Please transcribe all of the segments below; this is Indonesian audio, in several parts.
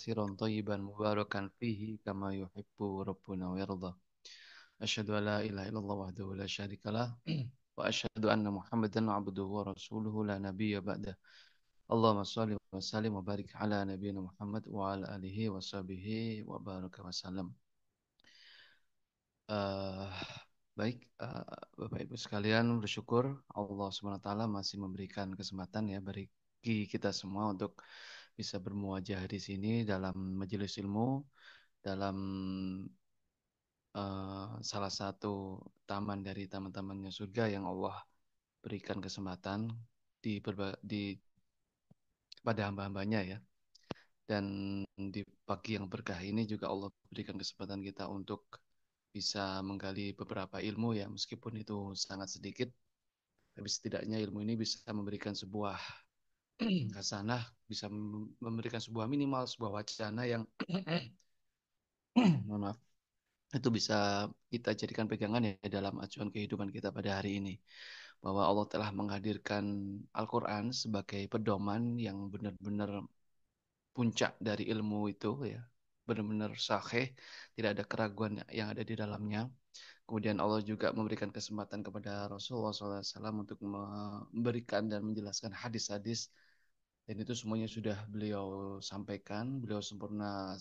كثيرا طيبا مباركا فيه كما يحب ربنا ويرضى. أشهد أن لا إله إلا الله وحده لا شريك له وأشهد أن محمدا عبده ورسوله لا نبي بعده. اللهم صل وسلم وبارك على نبينا محمد وعلى آله وصحبه وبارك وسلم. Eh, baik, Bapak Ibu sekalian, bersyukur Allah Subhanahu wa taala masih memberikan kesempatan ya bagi kita semua untuk bisa bermuajah di sini dalam majelis ilmu, dalam salah satu taman dari taman-tamannya surga yang Allah berikan kesempatan di kepada hamba-hambanya ya. Dan di pagi yang berkah ini juga Allah berikan kesempatan kita untuk bisa menggali beberapa ilmu ya, meskipun itu sangat sedikit, tapi setidaknya ilmu ini bisa memberikan sebuah hasanah, bisa memberikan sebuah minimal, sebuah wacana yang mohon maaf, itu bisa kita jadikan pegangan ya dalam acuan kehidupan kita pada hari ini. Bahwa Allah telah menghadirkan Al-Quran sebagai pedoman yang benar-benar puncak dari ilmu itu ya. Benar-benar sahih, tidak ada keraguan yang ada di dalamnya. Kemudian Allah juga memberikan kesempatan kepada Rasulullah SAW untuk memberikan dan menjelaskan hadis-hadis. Dan itu semuanya sudah beliau sampaikan, beliau sempurna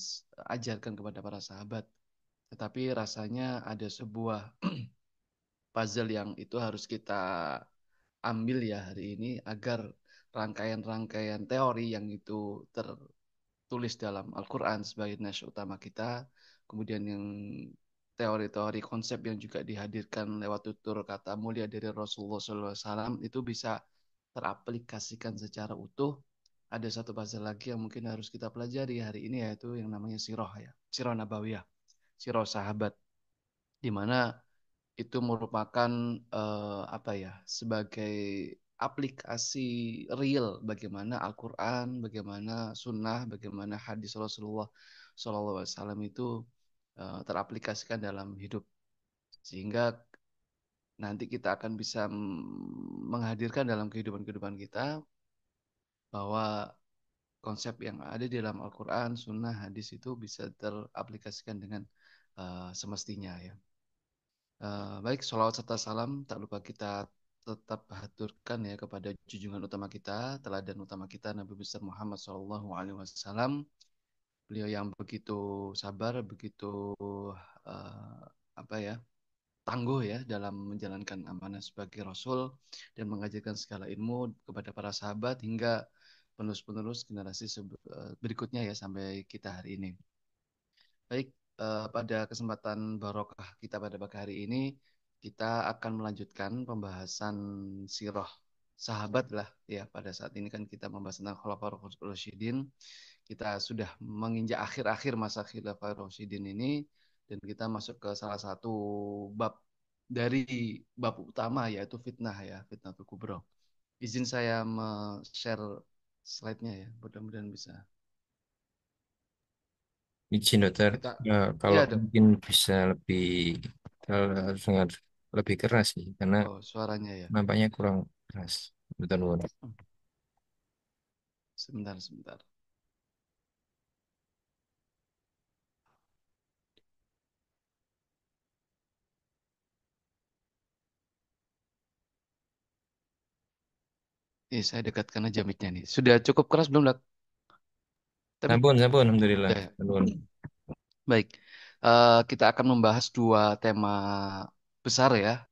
ajarkan kepada para sahabat. Tetapi rasanya ada sebuah puzzle yang itu harus kita ambil ya hari ini agar rangkaian-rangkaian teori yang itu tertulis dalam Al-Quran sebagai nas utama kita, kemudian yang teori-teori konsep yang juga dihadirkan lewat tutur kata mulia dari Rasulullah SAW itu bisa teraplikasikan secara utuh. Ada satu puzzle lagi yang mungkin harus kita pelajari hari ini yaitu yang namanya sirah ya, sirah nabawiyah, sirah sahabat, di mana itu merupakan apa ya sebagai aplikasi real bagaimana Al-Quran, bagaimana Sunnah, bagaimana hadis Rasulullah SAW itu teraplikasikan dalam hidup sehingga nanti kita akan bisa menghadirkan dalam kehidupan-kehidupan kita bahwa konsep yang ada di dalam Al-Quran, Sunnah, hadis itu bisa teraplikasikan dengan semestinya ya. Baik, sholawat serta salam tak lupa kita tetap haturkan ya kepada junjungan utama kita, teladan utama kita Nabi besar Muhammad SAW. Beliau yang begitu sabar, begitu uh, apa ya, tangguh ya dalam menjalankan amanah sebagai Rasul dan mengajarkan segala ilmu kepada para sahabat hingga penerus-penerus generasi berikutnya ya sampai kita hari ini. Baik, pada kesempatan barokah kita pada pagi hari ini, kita akan melanjutkan pembahasan sirah sahabat lah ya. Pada saat ini kan kita membahas tentang Khulafaur Rasyidin. Kita sudah menginjak akhir-akhir masa Khulafaur Rasyidin ini dan kita masuk ke salah satu bab dari bab utama yaitu fitnah ya, Fitnatul Kubro. Izin saya share slide-nya ya, mudah-mudahan bisa. Izin dokter, Kita kalau ya, Dok. mungkin bisa lebih harus dengar lebih keras sih, karena Oh, suaranya ya. nampaknya kurang keras. Betul betul. Sebentar, sebentar. Ini saya dekatkan aja mic-nya nih. Sudah cukup keras belum, Dak? Tapi Sampun, sampun, alhamdulillah. udah ya. Sampun. Baik. Kita akan membahas dua tema besar ya,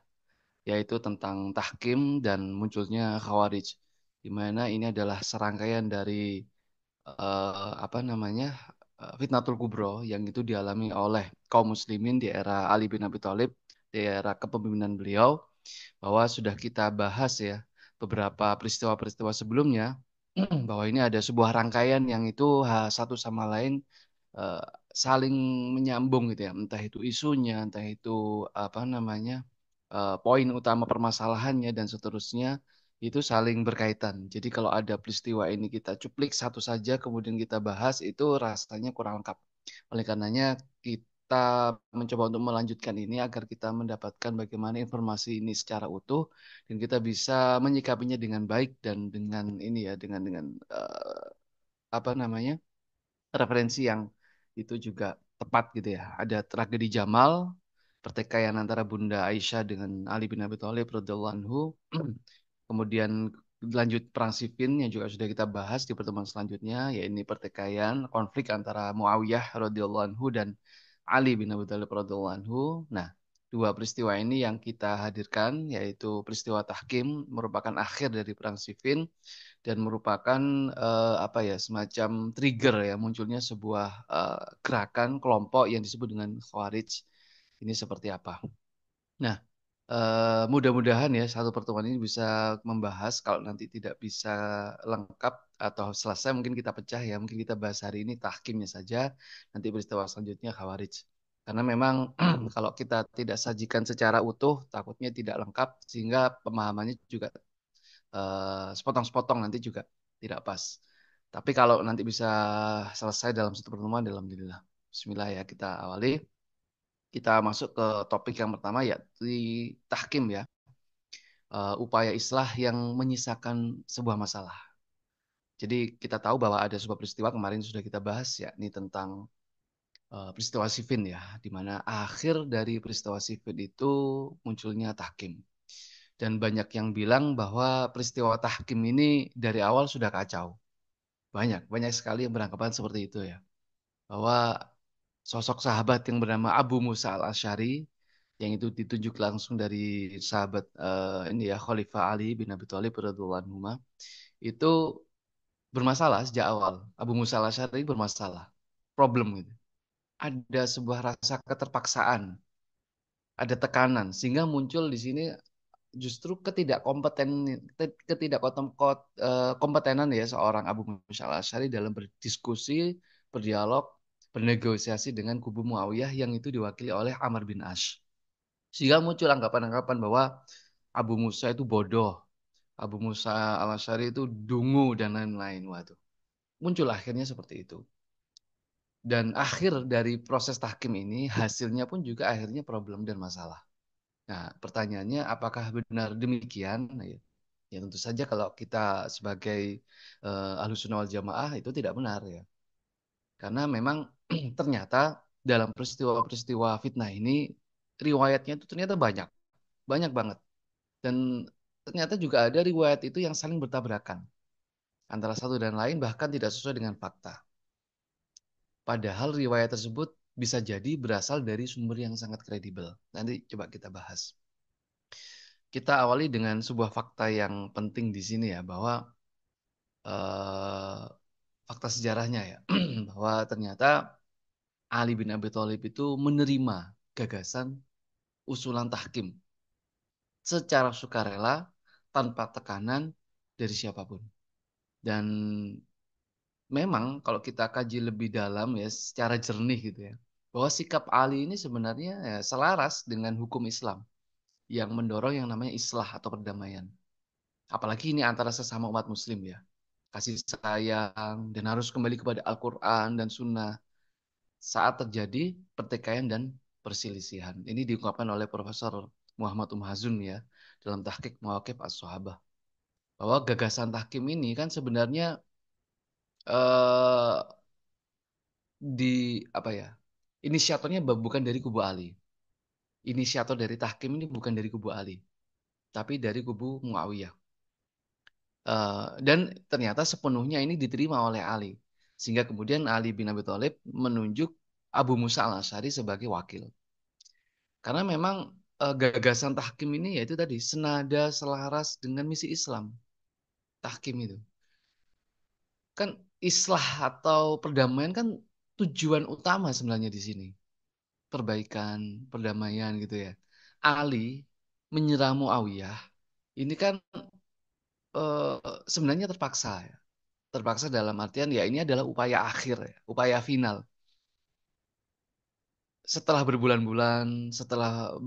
yaitu tentang tahkim dan munculnya khawarij. Di mana ini adalah serangkaian dari apa namanya? Fitnatul Kubro yang itu dialami oleh kaum muslimin di era Ali bin Abi Thalib, di era kepemimpinan beliau, bahwa sudah kita bahas ya beberapa peristiwa-peristiwa sebelumnya bahwa ini ada sebuah rangkaian yang itu satu sama lain eh, saling menyambung gitu ya, entah itu isunya, entah itu apa namanya poin utama permasalahannya dan seterusnya itu saling berkaitan. Jadi kalau ada peristiwa ini kita cuplik satu saja kemudian kita bahas itu rasanya kurang lengkap. Oleh karenanya kita mencoba untuk melanjutkan ini agar kita mendapatkan bagaimana informasi ini secara utuh dan kita bisa menyikapinya dengan baik dan dengan ini ya dengan apa namanya referensi yang itu juga tepat gitu ya. Ada tragedi Jamal, pertikaian antara Bunda Aisyah dengan Ali bin Abi Thalib radhiyallahu anhu. Kemudian lanjut perang Siffin yang juga sudah kita bahas di pertemuan selanjutnya, yaitu pertikaian konflik antara Muawiyah radhiyallahu anhu dan Ali bin Abi Thalib radhiyallahu anhu. Nah, dua peristiwa ini yang kita hadirkan, yaitu peristiwa Tahkim merupakan akhir dari perang Siffin dan merupakan apa ya, semacam trigger ya munculnya sebuah gerakan kelompok yang disebut dengan Khawarij. Ini seperti apa? Nah, mudah-mudahan ya satu pertemuan ini bisa membahas. Kalau nanti tidak bisa lengkap atau selesai, mungkin kita pecah ya. Mungkin kita bahas hari ini tahkimnya saja. Nanti peristiwa selanjutnya Khawarij. Karena memang kalau kita tidak sajikan secara utuh, takutnya tidak lengkap sehingga pemahamannya juga sepotong-sepotong nanti juga tidak pas. Tapi kalau nanti bisa selesai dalam satu pertemuan, alhamdulillah. Bismillah ya kita awali. Kita masuk ke topik yang pertama ya di tahkim ya. Upaya islah yang menyisakan sebuah masalah. Jadi kita tahu bahwa ada sebuah peristiwa kemarin sudah kita bahas ya, ini tentang peristiwa Siffin ya, di mana akhir dari peristiwa Siffin itu munculnya tahkim. Dan banyak yang bilang bahwa peristiwa tahkim ini dari awal sudah kacau. Banyak sekali yang beranggapan seperti itu ya. Bahwa sosok sahabat yang bernama Abu Musa al-Asy'ari yang itu ditunjuk langsung dari sahabat ini ya Khalifah Ali bin Abi Thalib radhiyallahu anhu itu bermasalah sejak awal. Abu Musa al-Asy'ari bermasalah, problem gitu. Ada sebuah rasa keterpaksaan, ada tekanan sehingga muncul di sini justru ketidakkompetenan ya seorang Abu Musa al-Asy'ari dalam berdiskusi, berdialog, bernegosiasi dengan kubu Muawiyah yang itu diwakili oleh Amr bin Ash. Sehingga muncul anggapan-anggapan bahwa Abu Musa itu bodoh, Abu Musa al-Asy'ari itu dungu dan lain-lain. Waduh, muncul akhirnya seperti itu. Dan akhir dari proses tahkim ini hasilnya pun juga akhirnya problem dan masalah. Nah, pertanyaannya apakah benar demikian? Nah, ya, ya tentu saja kalau kita sebagai Ahlus Sunnah wal Jamaah itu tidak benar ya. Karena memang ternyata dalam peristiwa-peristiwa fitnah ini riwayatnya itu ternyata banyak, banyak banget. Dan ternyata juga ada riwayat itu yang saling bertabrakan antara satu dan lain bahkan tidak sesuai dengan fakta. Padahal riwayat tersebut bisa jadi berasal dari sumber yang sangat kredibel. Nanti coba kita bahas. Kita awali dengan sebuah fakta yang penting di sini ya, bahwa eh, fakta sejarahnya ya, bahwa ternyata Ali bin Abi Thalib itu menerima gagasan usulan tahkim secara sukarela tanpa tekanan dari siapapun. Dan memang kalau kita kaji lebih dalam ya secara jernih gitu ya, bahwa sikap Ali ini sebenarnya ya, selaras dengan hukum Islam yang mendorong yang namanya islah atau perdamaian. Apalagi ini antara sesama umat muslim ya. Kasih sayang dan harus kembali kepada Al-Quran dan Sunnah saat terjadi pertikaian dan perselisihan. Ini diungkapkan oleh Profesor Muhammad Hazun ya dalam Tahqiq Mawaqif As-Sahabah. Bahwa gagasan tahkim ini kan sebenarnya eh, di apa ya? Inisiatornya bukan dari kubu Ali. Inisiator dari tahkim ini bukan dari kubu Ali, tapi dari kubu Muawiyah. Dan ternyata sepenuhnya ini diterima oleh Ali. Sehingga kemudian Ali bin Abi Thalib menunjuk Abu Musa al-Asy'ari sebagai wakil. Karena memang gagasan tahkim ini yaitu tadi senada selaras dengan misi Islam. Tahkim itu. Kan islah atau perdamaian kan tujuan utama sebenarnya di sini. Perbaikan, perdamaian gitu ya. Ali menyerang Muawiyah ini kan sebenarnya terpaksa ya. Terpaksa dalam artian ya ini adalah upaya akhir ya, upaya final. Setelah berbulan-bulan, setelah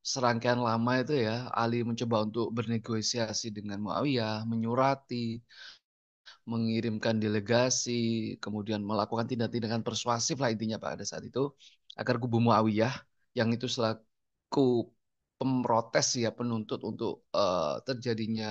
serangkaian lama itu ya, Ali mencoba untuk bernegosiasi dengan Muawiyah, menyurati, mengirimkan delegasi, kemudian melakukan tindak-tindakan persuasif lah intinya pada saat itu, agar kubu Muawiyah yang itu selaku pemrotes ya penuntut untuk terjadinya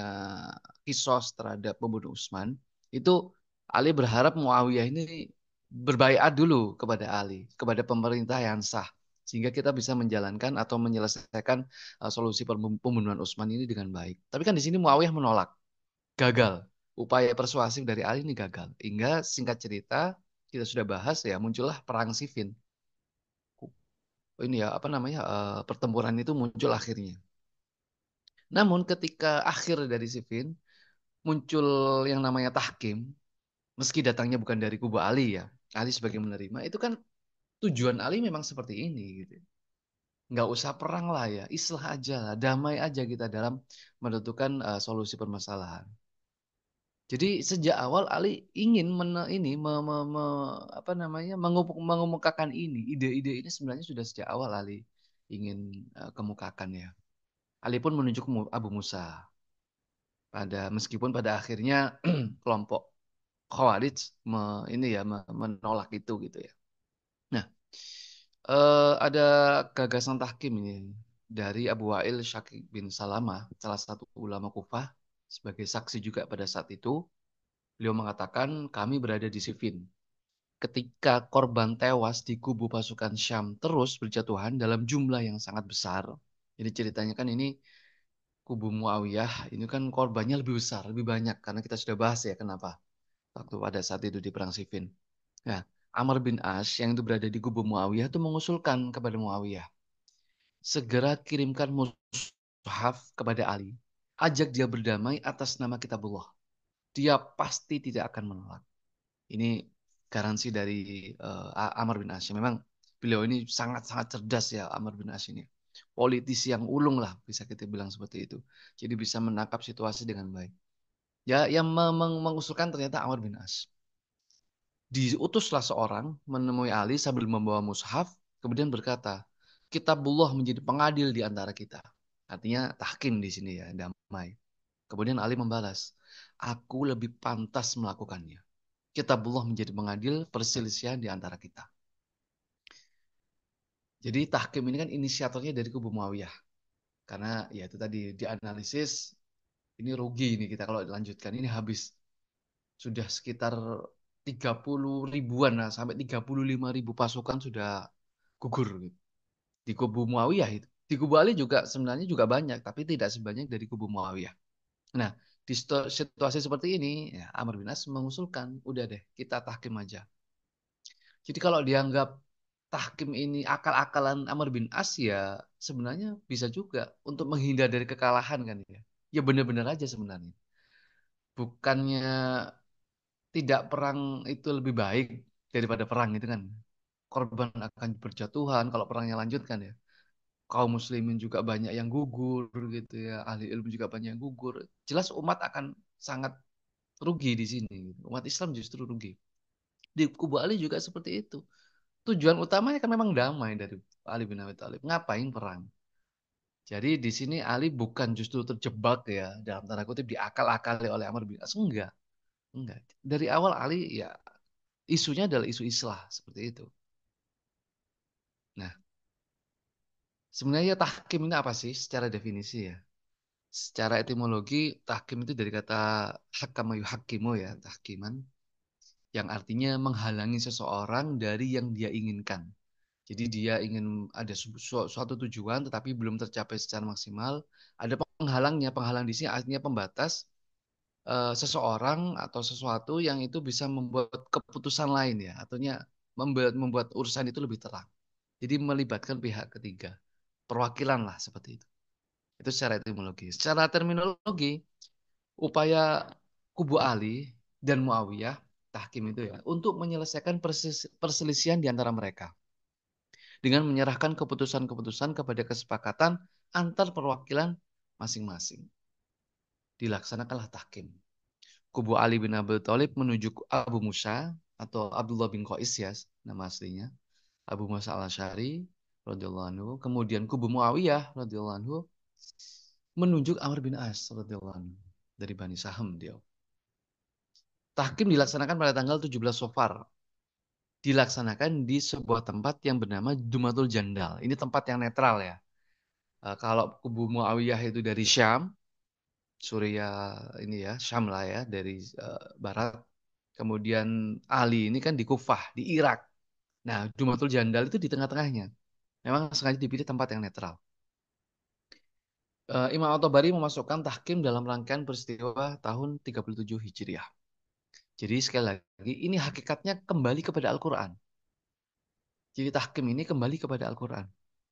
kisos terhadap pembunuh Utsman, itu Ali berharap Muawiyah ini berbaiat dulu kepada Ali, kepada pemerintah yang sah, sehingga kita bisa menjalankan atau menyelesaikan solusi pembunuhan Utsman ini dengan baik. Tapi kan di sini Muawiyah menolak, gagal. Upaya persuasif dari Ali ini gagal. Hingga singkat cerita, kita sudah bahas ya, muncullah perang Siffin. Ini ya, apa namanya, pertempuran itu muncul akhirnya. Namun ketika akhir dari Siffin, muncul yang namanya tahkim, meski datangnya bukan dari kubu Ali ya, Ali sebagai menerima, itu kan tujuan Ali memang seperti ini gitu. Nggak usah perang lah ya, islah aja lah, damai aja kita dalam menentukan solusi permasalahan. Jadi sejak awal Ali ingin ini apa namanya mengemukakan ini, ide-ide ini sebenarnya sudah sejak awal Ali ingin kemukakan ya. Ali pun menunjuk Abu Musa meskipun pada akhirnya kelompok Khawarij ini ya menolak itu gitu ya. Nah, ada gagasan tahkim ini dari Abu Wa'il Syakik bin Salamah, salah satu ulama Kufah, sebagai saksi juga pada saat itu. Beliau mengatakan, kami berada di Siffin. Ketika korban tewas di kubu pasukan Syam terus berjatuhan dalam jumlah yang sangat besar. Jadi ceritanya kan ini kubu Muawiyah, ini kan korbannya lebih besar, lebih banyak. Karena kita sudah bahas ya kenapa waktu pada saat itu di Perang Siffin. Nah, Amr bin As yang itu berada di kubu Muawiyah itu mengusulkan kepada Muawiyah, segera kirimkan mushaf kepada Ali. Ajak dia berdamai atas nama kitabullah. Dia pasti tidak akan menolak. Ini garansi dari Amr bin As. Memang beliau ini sangat-sangat cerdas ya, Amr bin As ini. Politisi yang ulung lah, bisa kita bilang seperti itu. Jadi bisa menangkap situasi dengan baik. Ya, yang mengusulkan ternyata Amr bin As. Diutuslah seorang menemui Ali sambil membawa mushaf, kemudian berkata, Kitabullah menjadi pengadil di antara kita. Artinya tahkim di sini ya, damai. Kemudian Ali membalas, aku lebih pantas melakukannya. Kitabullah menjadi pengadil perselisihan di antara kita. Jadi tahkim ini kan inisiatornya dari kubu Muawiyah. Karena ya itu tadi dianalisis, ini rugi ini kita kalau dilanjutkan. Ini habis. Sudah sekitar 30 ribuan nah, sampai 35 ribu pasukan sudah gugur gitu. Di kubu Muawiyah itu. Di kubu Ali juga sebenarnya juga banyak, tapi tidak sebanyak dari kubu Muawiyah. Nah, di situasi seperti ini, ya, Amr bin As mengusulkan, udah deh, kita tahkim aja. Jadi kalau dianggap tahkim ini akal-akalan Amr bin As ya sebenarnya bisa juga untuk menghindar dari kekalahan kan ya. Ya benar-benar aja sebenarnya. Bukannya tidak perang itu lebih baik daripada perang itu kan. Korban akan berjatuhan kalau perangnya lanjut kan ya. Kaum muslimin juga banyak yang gugur gitu ya. Ahli ilmu juga banyak yang gugur. Jelas umat akan sangat rugi di sini. Umat Islam justru rugi. Di kubu Ali juga seperti itu. Tujuan utamanya kan memang damai dari Ali bin Abi Thalib. Ngapain perang? Jadi di sini Ali bukan justru terjebak ya dalam tanda kutip diakal-akali oleh Amr bin As. Enggak, enggak. Dari awal Ali ya isunya adalah isu islah seperti itu. Nah, sebenarnya tahkim ini apa sih secara definisi ya? Secara etimologi tahkim itu dari kata hakama yuhakimu ya, tahkiman yang artinya menghalangi seseorang dari yang dia inginkan. Jadi dia ingin ada suatu tujuan tetapi belum tercapai secara maksimal. Ada penghalangnya. Penghalang di sini artinya pembatas seseorang atau sesuatu yang itu bisa membuat keputusan lain ya. Artinya membuat urusan itu lebih terang. Jadi melibatkan pihak ketiga. Perwakilan lah seperti itu. Itu secara etimologi. Secara terminologi, upaya kubu Ali dan Muawiyah, tahkim itu ya, untuk menyelesaikan perselisihan di antara mereka dengan menyerahkan keputusan-keputusan kepada kesepakatan antar perwakilan masing-masing. Dilaksanakanlah tahkim. Kubu Ali bin Abi Thalib menuju Abu Musa atau Abdullah bin Qais ya nama aslinya. Abu Musa al-Asy'ari radhiyallahu anhu. Kemudian kubu Muawiyah radhiyallahu anhu menunjuk Amr bin As radhiyallahu anhu dari Bani Saham dia. Tahkim dilaksanakan pada tanggal 17 Safar. Dilaksanakan di sebuah tempat yang bernama Dumatul Jandal. Ini tempat yang netral ya. Kalau kubu Muawiyah itu dari Syam, Suriah ini ya, Syam lah ya, dari barat. Kemudian Ali ini kan di Kufah, di Irak. Nah, Dumatul Jandal itu di tengah-tengahnya. Memang sengaja dipilih tempat yang netral. Imam At-Tabari memasukkan tahkim dalam rangkaian peristiwa tahun 37 Hijriah. Jadi sekali lagi, ini hakikatnya kembali kepada Al-Quran. Jadi tahkim ini kembali kepada Al-Quran.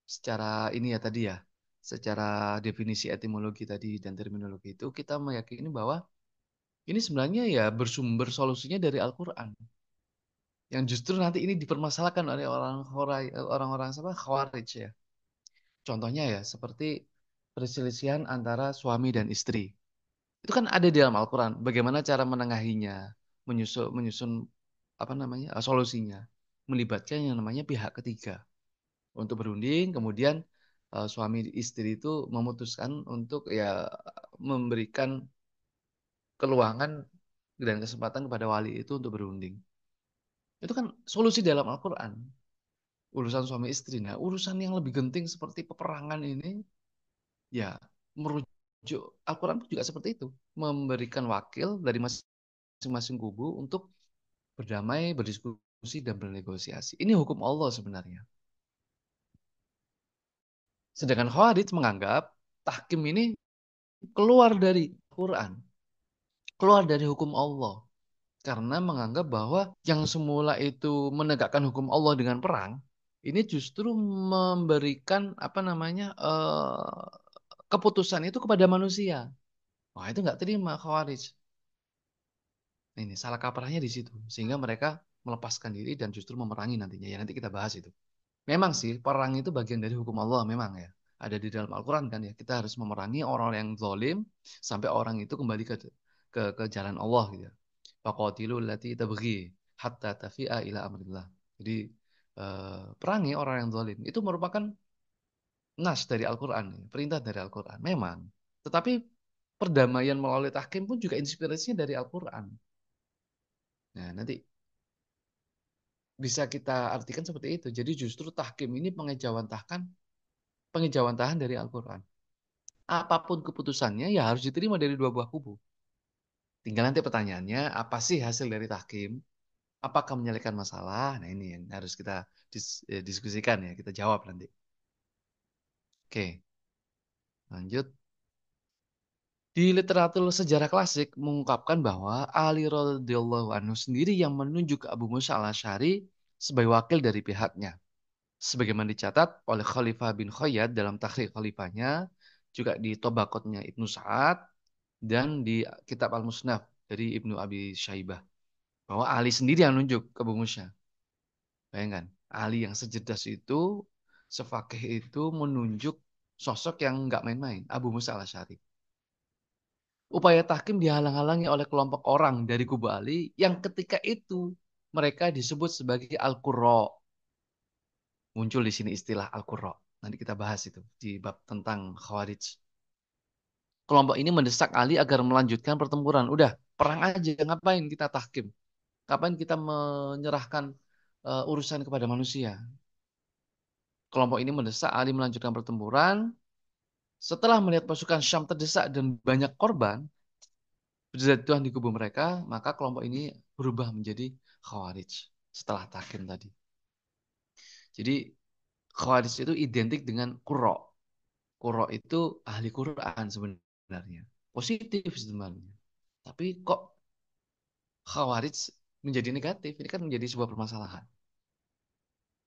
Secara ini ya tadi ya, secara definisi etimologi tadi dan terminologi itu, kita meyakini bahwa ini sebenarnya ya bersumber solusinya dari Al-Quran. Yang justru nanti ini dipermasalahkan oleh orang-orang siapa? Khawarij ya. Contohnya ya, seperti perselisihan antara suami dan istri. Itu kan ada di dalam Al-Quran. Bagaimana cara menengahinya, menyusun apa namanya solusinya, melibatkan yang namanya pihak ketiga untuk berunding. Kemudian suami istri itu memutuskan untuk ya memberikan keluangan dan kesempatan kepada wali itu untuk berunding. Itu kan solusi dalam Al-Quran. Urusan suami istri. Nah, urusan yang lebih genting seperti peperangan ini, ya merujuk Al-Quran juga seperti itu. Memberikan wakil dari masing-masing kubu untuk berdamai, berdiskusi, dan bernegosiasi. Ini hukum Allah sebenarnya. Sedangkan Khawarij menganggap tahkim ini keluar dari Quran, keluar dari hukum Allah. Karena menganggap bahwa yang semula itu menegakkan hukum Allah dengan perang, ini justru memberikan apa namanya keputusan itu kepada manusia. Wah itu nggak terima Khawarij. Nah, ini salah kaprahnya di situ, sehingga mereka melepaskan diri dan justru memerangi nantinya. Ya nanti kita bahas itu. Memang sih perang itu bagian dari hukum Allah memang ya. Ada di dalam Al-Quran kan ya. Kita harus memerangi orang yang zalim sampai orang itu kembali ke jalan Allah gitu. Faqatilu allati tabghi hatta tafi'a ila amrillah. Jadi perangi orang yang zalim itu merupakan nas dari Al-Quran, perintah dari Al-Quran. Memang. Tetapi perdamaian melalui tahkim pun juga inspirasinya dari Al-Quran. Nah, nanti bisa kita artikan seperti itu. Jadi justru tahkim ini pengejawantahan dari Al-Quran. Apapun keputusannya ya harus diterima dari dua buah kubu. Tinggal nanti pertanyaannya, apa sih hasil dari tahkim? Apakah menyelesaikan masalah? Nah ini yang harus kita diskusikan ya, kita jawab nanti. Oke, lanjut. Di literatur sejarah klasik mengungkapkan bahwa Ali radhiyallahu anhu sendiri yang menunjuk Abu Musa al-Asy'ari sebagai wakil dari pihaknya. Sebagaimana dicatat oleh Khalifah bin Khayyat dalam Tahrikh Khalifahnya, juga di Tobaqotnya Ibnu Sa'ad, dan di Kitab Al-Musnaf dari Ibnu Abi Syaibah. Bahwa Ali sendiri yang nunjuk ke Abu Musa. Bayangkan, Ali yang secerdas itu, sefakih itu menunjuk sosok yang nggak main-main, Abu Musa al-Asy'ari. Upaya tahkim dihalang-halangi oleh kelompok orang dari kubu Ali yang ketika itu mereka disebut sebagai Al-Qurra. Muncul di sini istilah Al-Qurra. Nanti kita bahas itu di bab tentang Khawarij. Kelompok ini mendesak Ali agar melanjutkan pertempuran. Udah, perang aja. Ngapain kita tahkim? Ngapain kita menyerahkan urusan kepada manusia? Kelompok ini mendesak Ali melanjutkan pertempuran. Setelah melihat pasukan Syam terdesak dan banyak korban berjatuhan di kubu mereka, maka kelompok ini berubah menjadi Khawarij setelah tahkim tadi. Jadi Khawarij itu identik dengan Qurra. Qurra itu ahli Quran sebenarnya. Positif sebenarnya. Tapi kok Khawarij menjadi negatif? Ini kan menjadi sebuah permasalahan.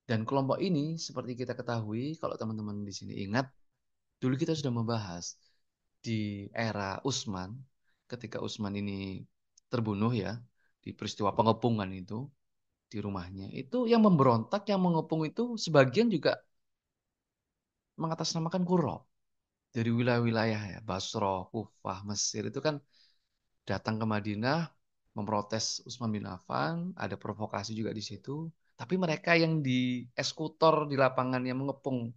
Dan kelompok ini, seperti kita ketahui, kalau teman-teman di sini ingat, dulu kita sudah membahas di era Utsman, ketika Utsman ini terbunuh ya, di peristiwa pengepungan itu, di rumahnya. Itu yang memberontak, yang mengepung itu sebagian juga mengatasnamakan Qurra. Dari wilayah-wilayah ya, Basra, Kufah, Mesir itu kan datang ke Madinah memprotes Utsman bin Affan, ada provokasi juga di situ. Tapi mereka yang di eksekutor di lapangan yang mengepung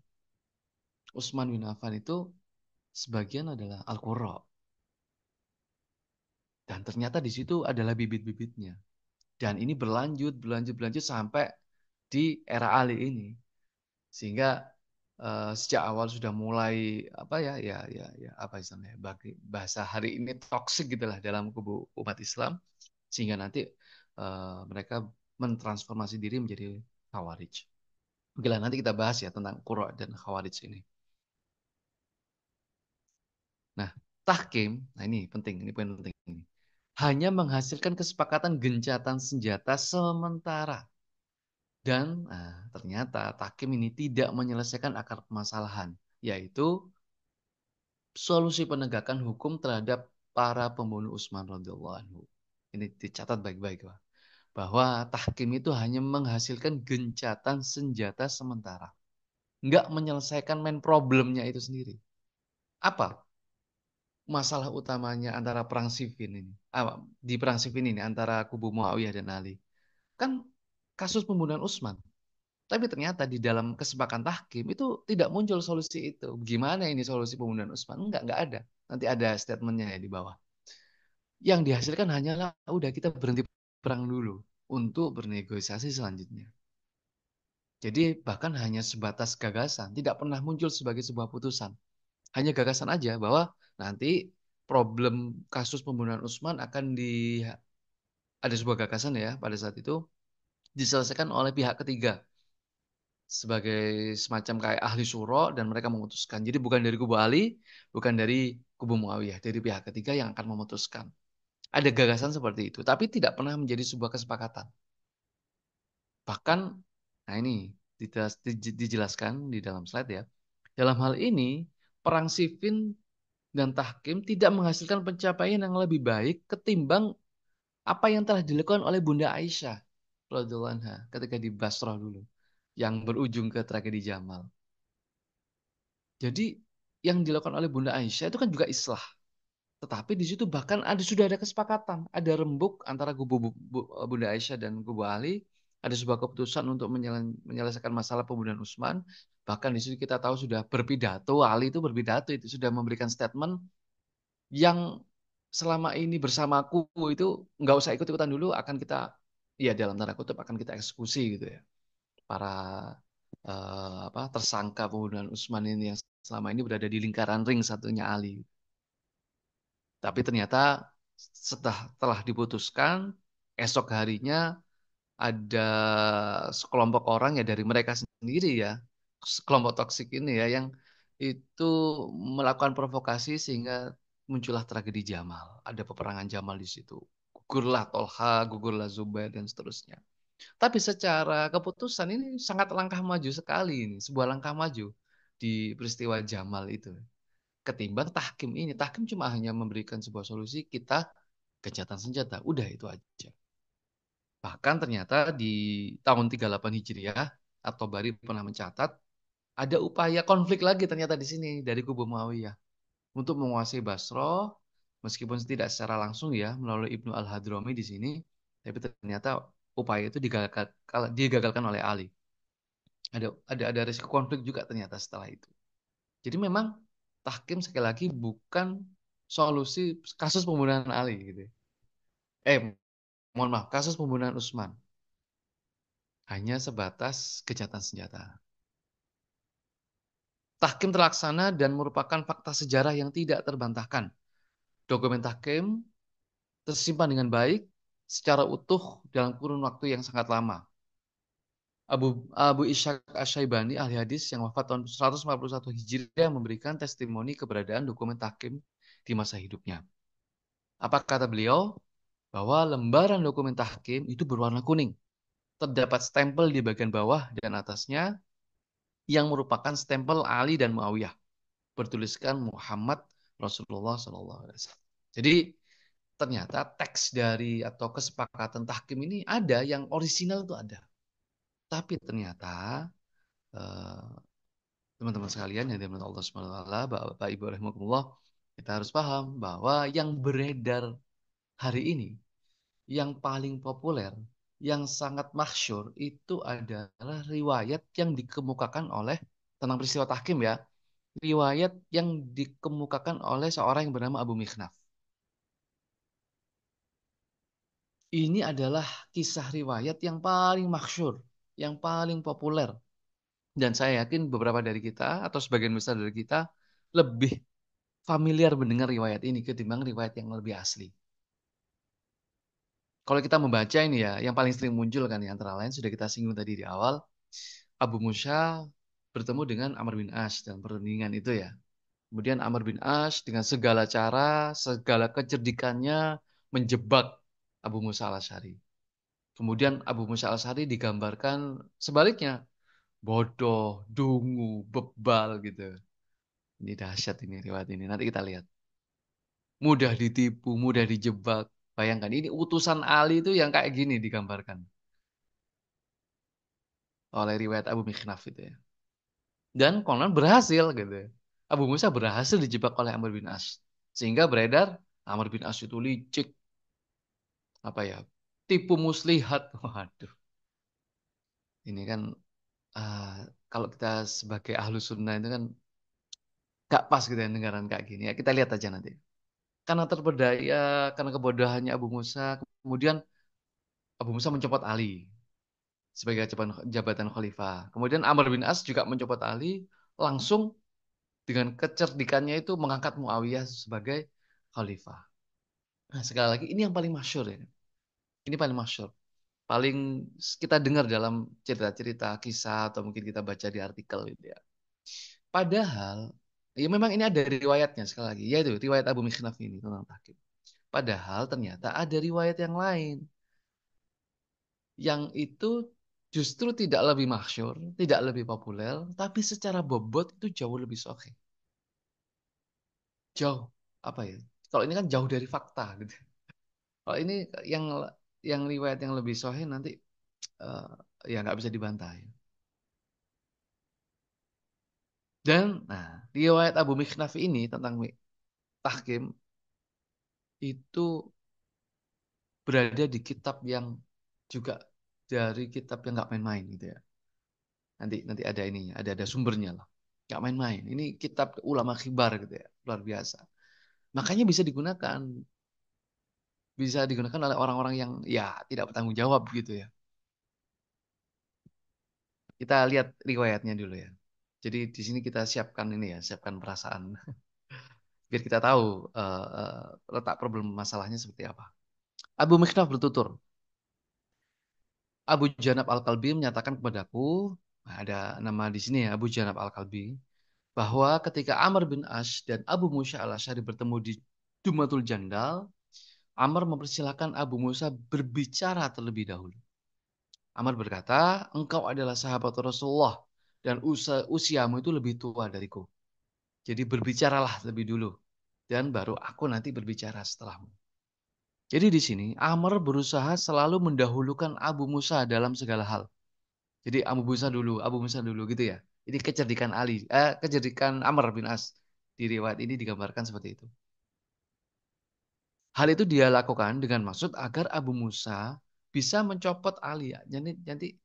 Utsman bin Affan itu sebagian adalah Al-Qurra. Dan ternyata di situ adalah bibit-bibitnya. Dan ini berlanjut, berlanjut, berlanjut sampai di era Ali ini. Sehingga sejak awal sudah mulai apa ya, ya apa istilahnya, bagi bahasa hari ini toksik gitulah dalam kubu umat Islam. Sehingga nanti mereka mentransformasi diri menjadi Khawarij. Oke lah, nanti kita bahas ya tentang Qurra dan Khawarij ini. Nah, tahkim, nah ini penting, ini poin penting ini. Hanya menghasilkan kesepakatan gencatan senjata sementara. Dan ternyata tahkim ini tidak menyelesaikan akar permasalahan, yaitu solusi penegakan hukum terhadap para pembunuh Utsman radhiyallahu anhu. Ini dicatat baik-baik, Pak, bahwa tahkim itu hanya menghasilkan gencatan senjata sementara, nggak menyelesaikan main problemnya itu sendiri. Apa masalah utamanya antara perang Siffin ini? Di perang Siffin ini antara kubu Muawiyah dan Ali, kan kasus pembunuhan Utsman. Tapi ternyata di dalam kesepakatan tahkim itu tidak muncul solusi itu. Gimana ini solusi pembunuhan Utsman? Enggak ada. Nanti ada statementnya ya di bawah. Yang dihasilkan hanyalah udah kita berhenti perang dulu untuk bernegosiasi selanjutnya. Jadi bahkan hanya sebatas gagasan, tidak pernah muncul sebagai sebuah putusan. Hanya gagasan aja bahwa nanti problem kasus pembunuhan Utsman akan ada sebuah gagasan ya pada saat itu diselesaikan oleh pihak ketiga sebagai semacam kayak ahli syuro dan mereka memutuskan. Jadi bukan dari kubu Ali, bukan dari kubu Muawiyah, dari pihak ketiga yang akan memutuskan. Ada gagasan seperti itu, tapi tidak pernah menjadi sebuah kesepakatan. Bahkan, nah ini dijelaskan di dalam slide ya. Dalam hal ini, perang Siffin dan Tahkim tidak menghasilkan pencapaian yang lebih baik ketimbang apa yang telah dilakukan oleh Bunda Aisyah radhiyallahu anha ketika di Basrah dulu, yang berujung ke tragedi Jamal. Jadi yang dilakukan oleh Bunda Aisyah itu kan juga islah. Tetapi di situ bahkan sudah ada kesepakatan, ada rembuk antara kubu Bunda Aisyah dan kubu Ali, ada sebuah keputusan untuk menyelesaikan masalah pembunuhan Utsman. Bahkan di situ kita tahu sudah berpidato, Ali itu berpidato itu sudah memberikan statement yang selama ini bersamaku itu nggak usah ikut-ikutan dulu, akan kita ya dalam tanda kutip akan kita eksekusi gitu ya. Para tersangka pembunuhan Utsman ini yang selama ini berada di lingkaran ring satunya Ali. Tapi ternyata setelah diputuskan, esok harinya ada sekelompok orang ya dari mereka sendiri ya, kelompok toksik ini ya yang itu melakukan provokasi sehingga muncullah tragedi Jamal. Ada peperangan Jamal di situ. Gugurlah Tolha, gugurlah Zubair dan seterusnya. Tapi secara keputusan ini sangat langkah maju sekali ini, sebuah langkah maju di peristiwa Jamal itu. Ketimbang tahkim ini, tahkim cuma hanya memberikan sebuah solusi, kita gencatan senjata, udah itu aja. Bahkan ternyata di tahun 38 Hijriah, atau Bari pernah mencatat, ada upaya konflik lagi ternyata di sini dari kubu Muawiyah untuk menguasai Basra, meskipun tidak secara langsung ya melalui Ibnu Al-Hadrami di sini, tapi ternyata upaya itu digagalkan oleh Ali. Ada risiko konflik juga ternyata setelah itu. Jadi memang tahkim sekali lagi bukan solusi kasus pembunuhan Ali gitu. Mohon maaf, kasus pembunuhan Utsman hanya sebatas gencatan senjata. Tahkim terlaksana dan merupakan fakta sejarah yang tidak terbantahkan. Dokumen tahkim tersimpan dengan baik secara utuh dalam kurun waktu yang sangat lama. Abu Ishaq Asy-Syaibani, ahli hadis yang wafat tahun 141 Hijriah, memberikan testimoni keberadaan dokumen tahkim di masa hidupnya. Apa kata beliau? Bahwa lembaran dokumen tahkim itu berwarna kuning. Terdapat stempel di bagian bawah dan atasnya yang merupakan stempel Ali dan Muawiyah. Bertuliskan Muhammad Rasulullah SAW. Jadi ternyata teks dari atau kesepakatan tahkim ini ada, yang orisinal itu ada. Tapi ternyata eh, teman-teman sekalian yang dimuliakan Allah Subhanahu wa taala, Bapak Ibu rahimakumullah, kita harus paham bahwa yang beredar hari ini, yang paling populer, yang sangat masyhur itu adalah riwayat yang dikemukakan oleh tentang peristiwa tahkim ya. Riwayat yang dikemukakan oleh seorang yang bernama Abu Mikhnaf. Ini adalah kisah riwayat yang paling masyhur, yang paling populer. Dan saya yakin beberapa dari kita atau sebagian besar dari kita lebih familiar mendengar riwayat ini ketimbang riwayat yang lebih asli. Kalau kita membaca ini ya, yang paling sering muncul kan ya, antara lain sudah kita singgung tadi di awal, Abu Musa bertemu dengan Amr bin As dalam perundingan itu ya. Kemudian Amr bin As dengan segala cara, segala kecerdikannya menjebak Abu Musa al-Asy'ari. Kemudian Abu Musa al-Asy'ari digambarkan sebaliknya, bodoh, dungu, bebal gitu. Ini dahsyat ini riwayat ini. Nanti kita lihat. Mudah ditipu, mudah dijebak. Bayangkan ini utusan Ali itu yang kayak gini digambarkan oleh riwayat Abu Mikhnaf itu ya. Dan konon berhasil gitu ya. Abu Musa berhasil dijebak oleh Amr bin As. Sehingga beredar Amr bin As itu licik, apa ya, tipu muslihat. Waduh, ini kan ah, kalau kita sebagai ahlu sunnah itu kan gak pas gitu ya dengaran kayak gini ya. Kita lihat aja nanti. Karena terpedaya, karena kebodohannya Abu Musa, kemudian Abu Musa mencopot Ali sebagai jabatan khalifah. Kemudian Amr bin As juga mencopot Ali, langsung dengan kecerdikannya itu mengangkat Muawiyah sebagai khalifah. Nah, sekali lagi ini yang paling masyhur ya. Ini paling masyhur. Paling kita dengar dalam cerita-cerita kisah atau mungkin kita baca di artikel gitu ya. Padahal ya memang ini ada riwayatnya sekali lagi, yaitu riwayat Abu Mikhnaf ini tentang tahkim. Padahal ternyata ada riwayat yang lain yang itu justru tidak lebih masyhur, tidak lebih populer, tapi secara bobot itu jauh lebih sahih. Jauh apa ya? Kalau ini kan jauh dari fakta gitu. Kalau ini yang yang riwayat yang lebih sahih nanti eh, ya nggak bisa dibantah. Ya. Dan nah riwayat Abu Mikhnaf ini tentang tahkim itu berada di kitab yang juga dari kitab yang nggak main-main gitu ya. Nanti nanti ada ininya, ada sumbernya lah. Nggak main-main. Ini kitab ulama khibar gitu ya, luar biasa. Makanya bisa digunakan oleh orang-orang yang ya tidak bertanggung jawab gitu ya. Kita lihat riwayatnya dulu ya. Jadi di sini kita siapkan ini ya, siapkan perasaan biar kita tahu letak problem masalahnya seperti apa. Abu Mikhnaf bertutur, Abu Janab Al-Kalbi menyatakan kepadaku, nah, ada nama di sini ya, Abu Janab Al-Kalbi, bahwa ketika Amr bin Ash dan Abu Musa al-Asy'ari bertemu di Dumatul Jandal, Amr mempersilahkan Abu Musa berbicara terlebih dahulu. Amr berkata, engkau adalah sahabat Rasulullah dan usiamu itu lebih tua dariku. Jadi berbicaralah lebih dulu dan baru aku nanti berbicara setelahmu. Jadi di sini Amr berusaha selalu mendahulukan Abu Musa dalam segala hal. Jadi Abu Musa dulu gitu ya. Jadi kecerdikan Amr bin As di riwayat ini digambarkan seperti itu. Hal itu dia lakukan dengan maksud agar Abu Musa bisa mencopot Ali. Jadi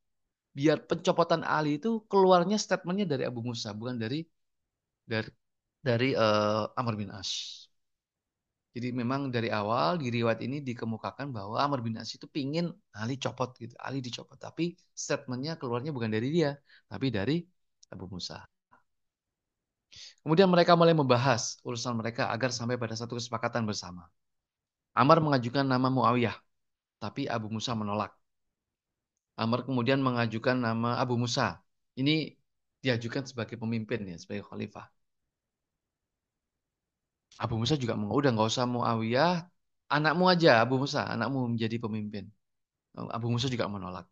biar pencopotan Ali itu keluarnya statementnya dari Abu Musa, bukan dari Amr bin As. Jadi memang dari awal di riwayat ini dikemukakan bahwa Amr bin As itu pingin Ali copot gitu, Ali dicopot. Tapi statementnya keluarnya bukan dari dia, tapi dari Abu Musa. Kemudian mereka mulai membahas urusan mereka agar sampai pada satu kesepakatan bersama. Amr mengajukan nama Muawiyah, tapi Abu Musa menolak. Amr kemudian mengajukan nama Abu Musa. Ini diajukan sebagai pemimpin ya, sebagai khalifah. Abu Musa juga udah nggak usah Muawiyah, anakmu aja Abu Musa, anakmu menjadi pemimpin. Abu Musa juga menolak.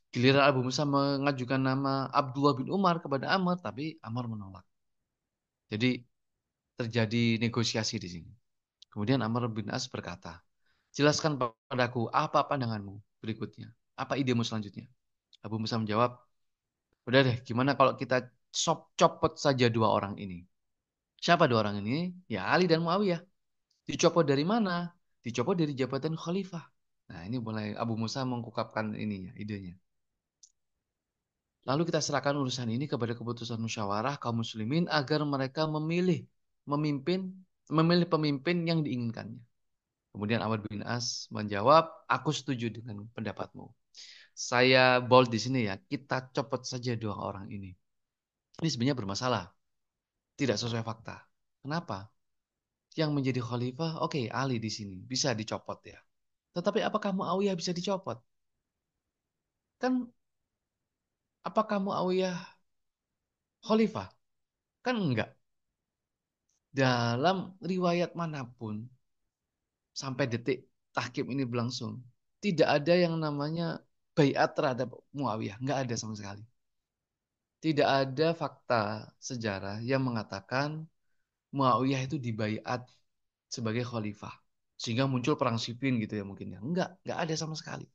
Giliran Abu Musa mengajukan nama Abdullah bin Umar kepada Amr, tapi Amr menolak. Jadi terjadi negosiasi di sini. Kemudian Amr bin As berkata, jelaskan padaku apa pandanganmu berikutnya. Apa idemu selanjutnya? Abu Musa menjawab, udah deh, gimana kalau kita copot saja dua orang ini? Siapa dua orang ini? Ya Ali dan Muawiyah. Dicopot dari mana? Dicopot dari jabatan khalifah. Nah ini mulai Abu Musa mengungkapkan ininya, idenya. Lalu kita serahkan urusan ini kepada keputusan musyawarah kaum muslimin agar mereka memilih pemimpin yang diinginkannya. Kemudian Amr bin As menjawab, aku setuju dengan pendapatmu. Saya bold di sini ya, kita copot saja dua orang ini. Ini sebenarnya bermasalah, tidak sesuai fakta. Kenapa? Yang menjadi khalifah, oke, Ali di sini bisa dicopot ya. Tetapi apakah Muawiyah bisa dicopot? Kan apakah Muawiyah khalifah? Kan enggak. Dalam riwayat manapun, sampai detik tahkim ini berlangsung, tidak ada yang namanya baiat terhadap Muawiyah. Enggak ada sama sekali. Tidak ada fakta sejarah yang mengatakan Muawiyah itu dibaiat sebagai khalifah. Sehingga muncul perang Siffin gitu ya mungkin ya. Enggak ada sama sekali.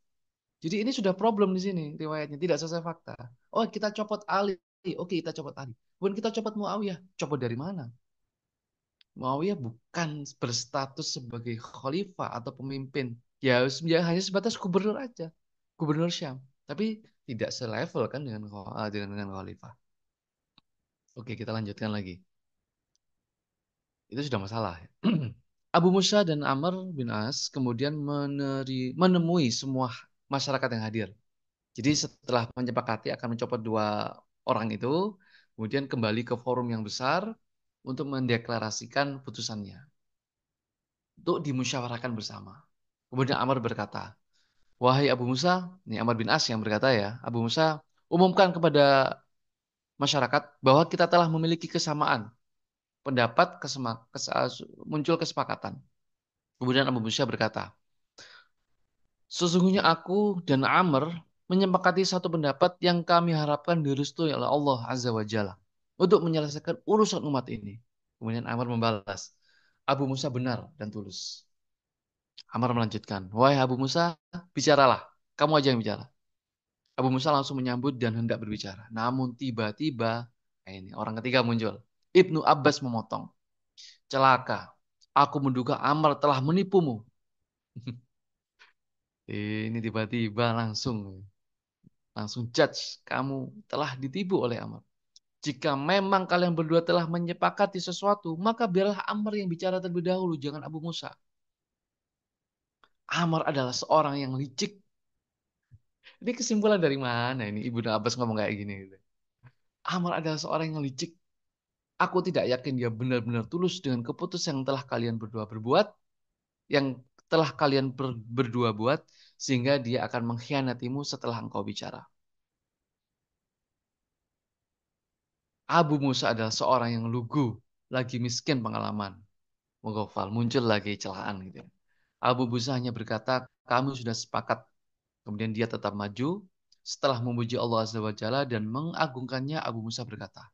Jadi ini sudah problem di sini riwayatnya, tidak sesuai fakta. Oh, kita copot Ali. Oke, kita copot Ali. Bukan kita copot Muawiyah. Copot dari mana? Muawiyah bukan berstatus sebagai khalifah atau pemimpin. Ya hanya sebatas gubernur aja. Gubernur Syam. Tapi tidak selevel kan dengan khalifah. Oke, kita lanjutkan lagi. Itu sudah masalah. Abu Musa dan Amr bin As kemudian menemui semua masyarakat yang hadir. Jadi setelah menyepakati akan mencopot dua orang itu, kemudian kembali ke forum yang besar untuk mendeklarasikan putusannya, untuk dimusyawarahkan bersama. Kemudian Amr berkata, wahai Abu Musa, ini Amr bin As yang berkata ya, Abu Musa, umumkan kepada masyarakat bahwa kita telah memiliki kesamaan pendapat, muncul kesepakatan. Kemudian Abu Musa berkata, sesungguhnya aku dan Amr menyepakati satu pendapat yang kami harapkan direstui oleh Allah Azza wa Jalla untuk menyelesaikan urusan umat ini. Kemudian Amr membalas, Abu Musa benar dan tulus. Amr melanjutkan, wahai Abu Musa, bicaralah. Kamu aja yang bicara. Abu Musa langsung menyambut dan hendak berbicara. Namun tiba-tiba, ini orang ketiga muncul. Ibnu Abbas memotong. Celaka. Aku menduga Amr telah menipumu. Ini tiba-tiba langsung judge, kamu telah ditipu oleh Amr. Jika memang kalian berdua telah menyepakati sesuatu, maka biarlah Amr yang bicara terlebih dahulu, jangan Abu Musa. Amr adalah seorang yang licik. Ini kesimpulan dari mana ini Ibnu Abbas ngomong kayak gini gitu. Amr adalah seorang yang licik. Aku tidak yakin dia benar-benar tulus dengan keputusan yang telah kalian berdua berbuat, yang telah kalian berdua buat, sehingga dia akan mengkhianatimu setelah engkau bicara. Abu Musa adalah seorang yang lugu, lagi miskin pengalaman. Menggofal, muncul lagi celaan gitu ya. Abu Musa hanya berkata, kami sudah sepakat. Kemudian dia tetap maju. Setelah memuji Allah Azza wa Jalla dan mengagungkannya, Abu Musa berkata,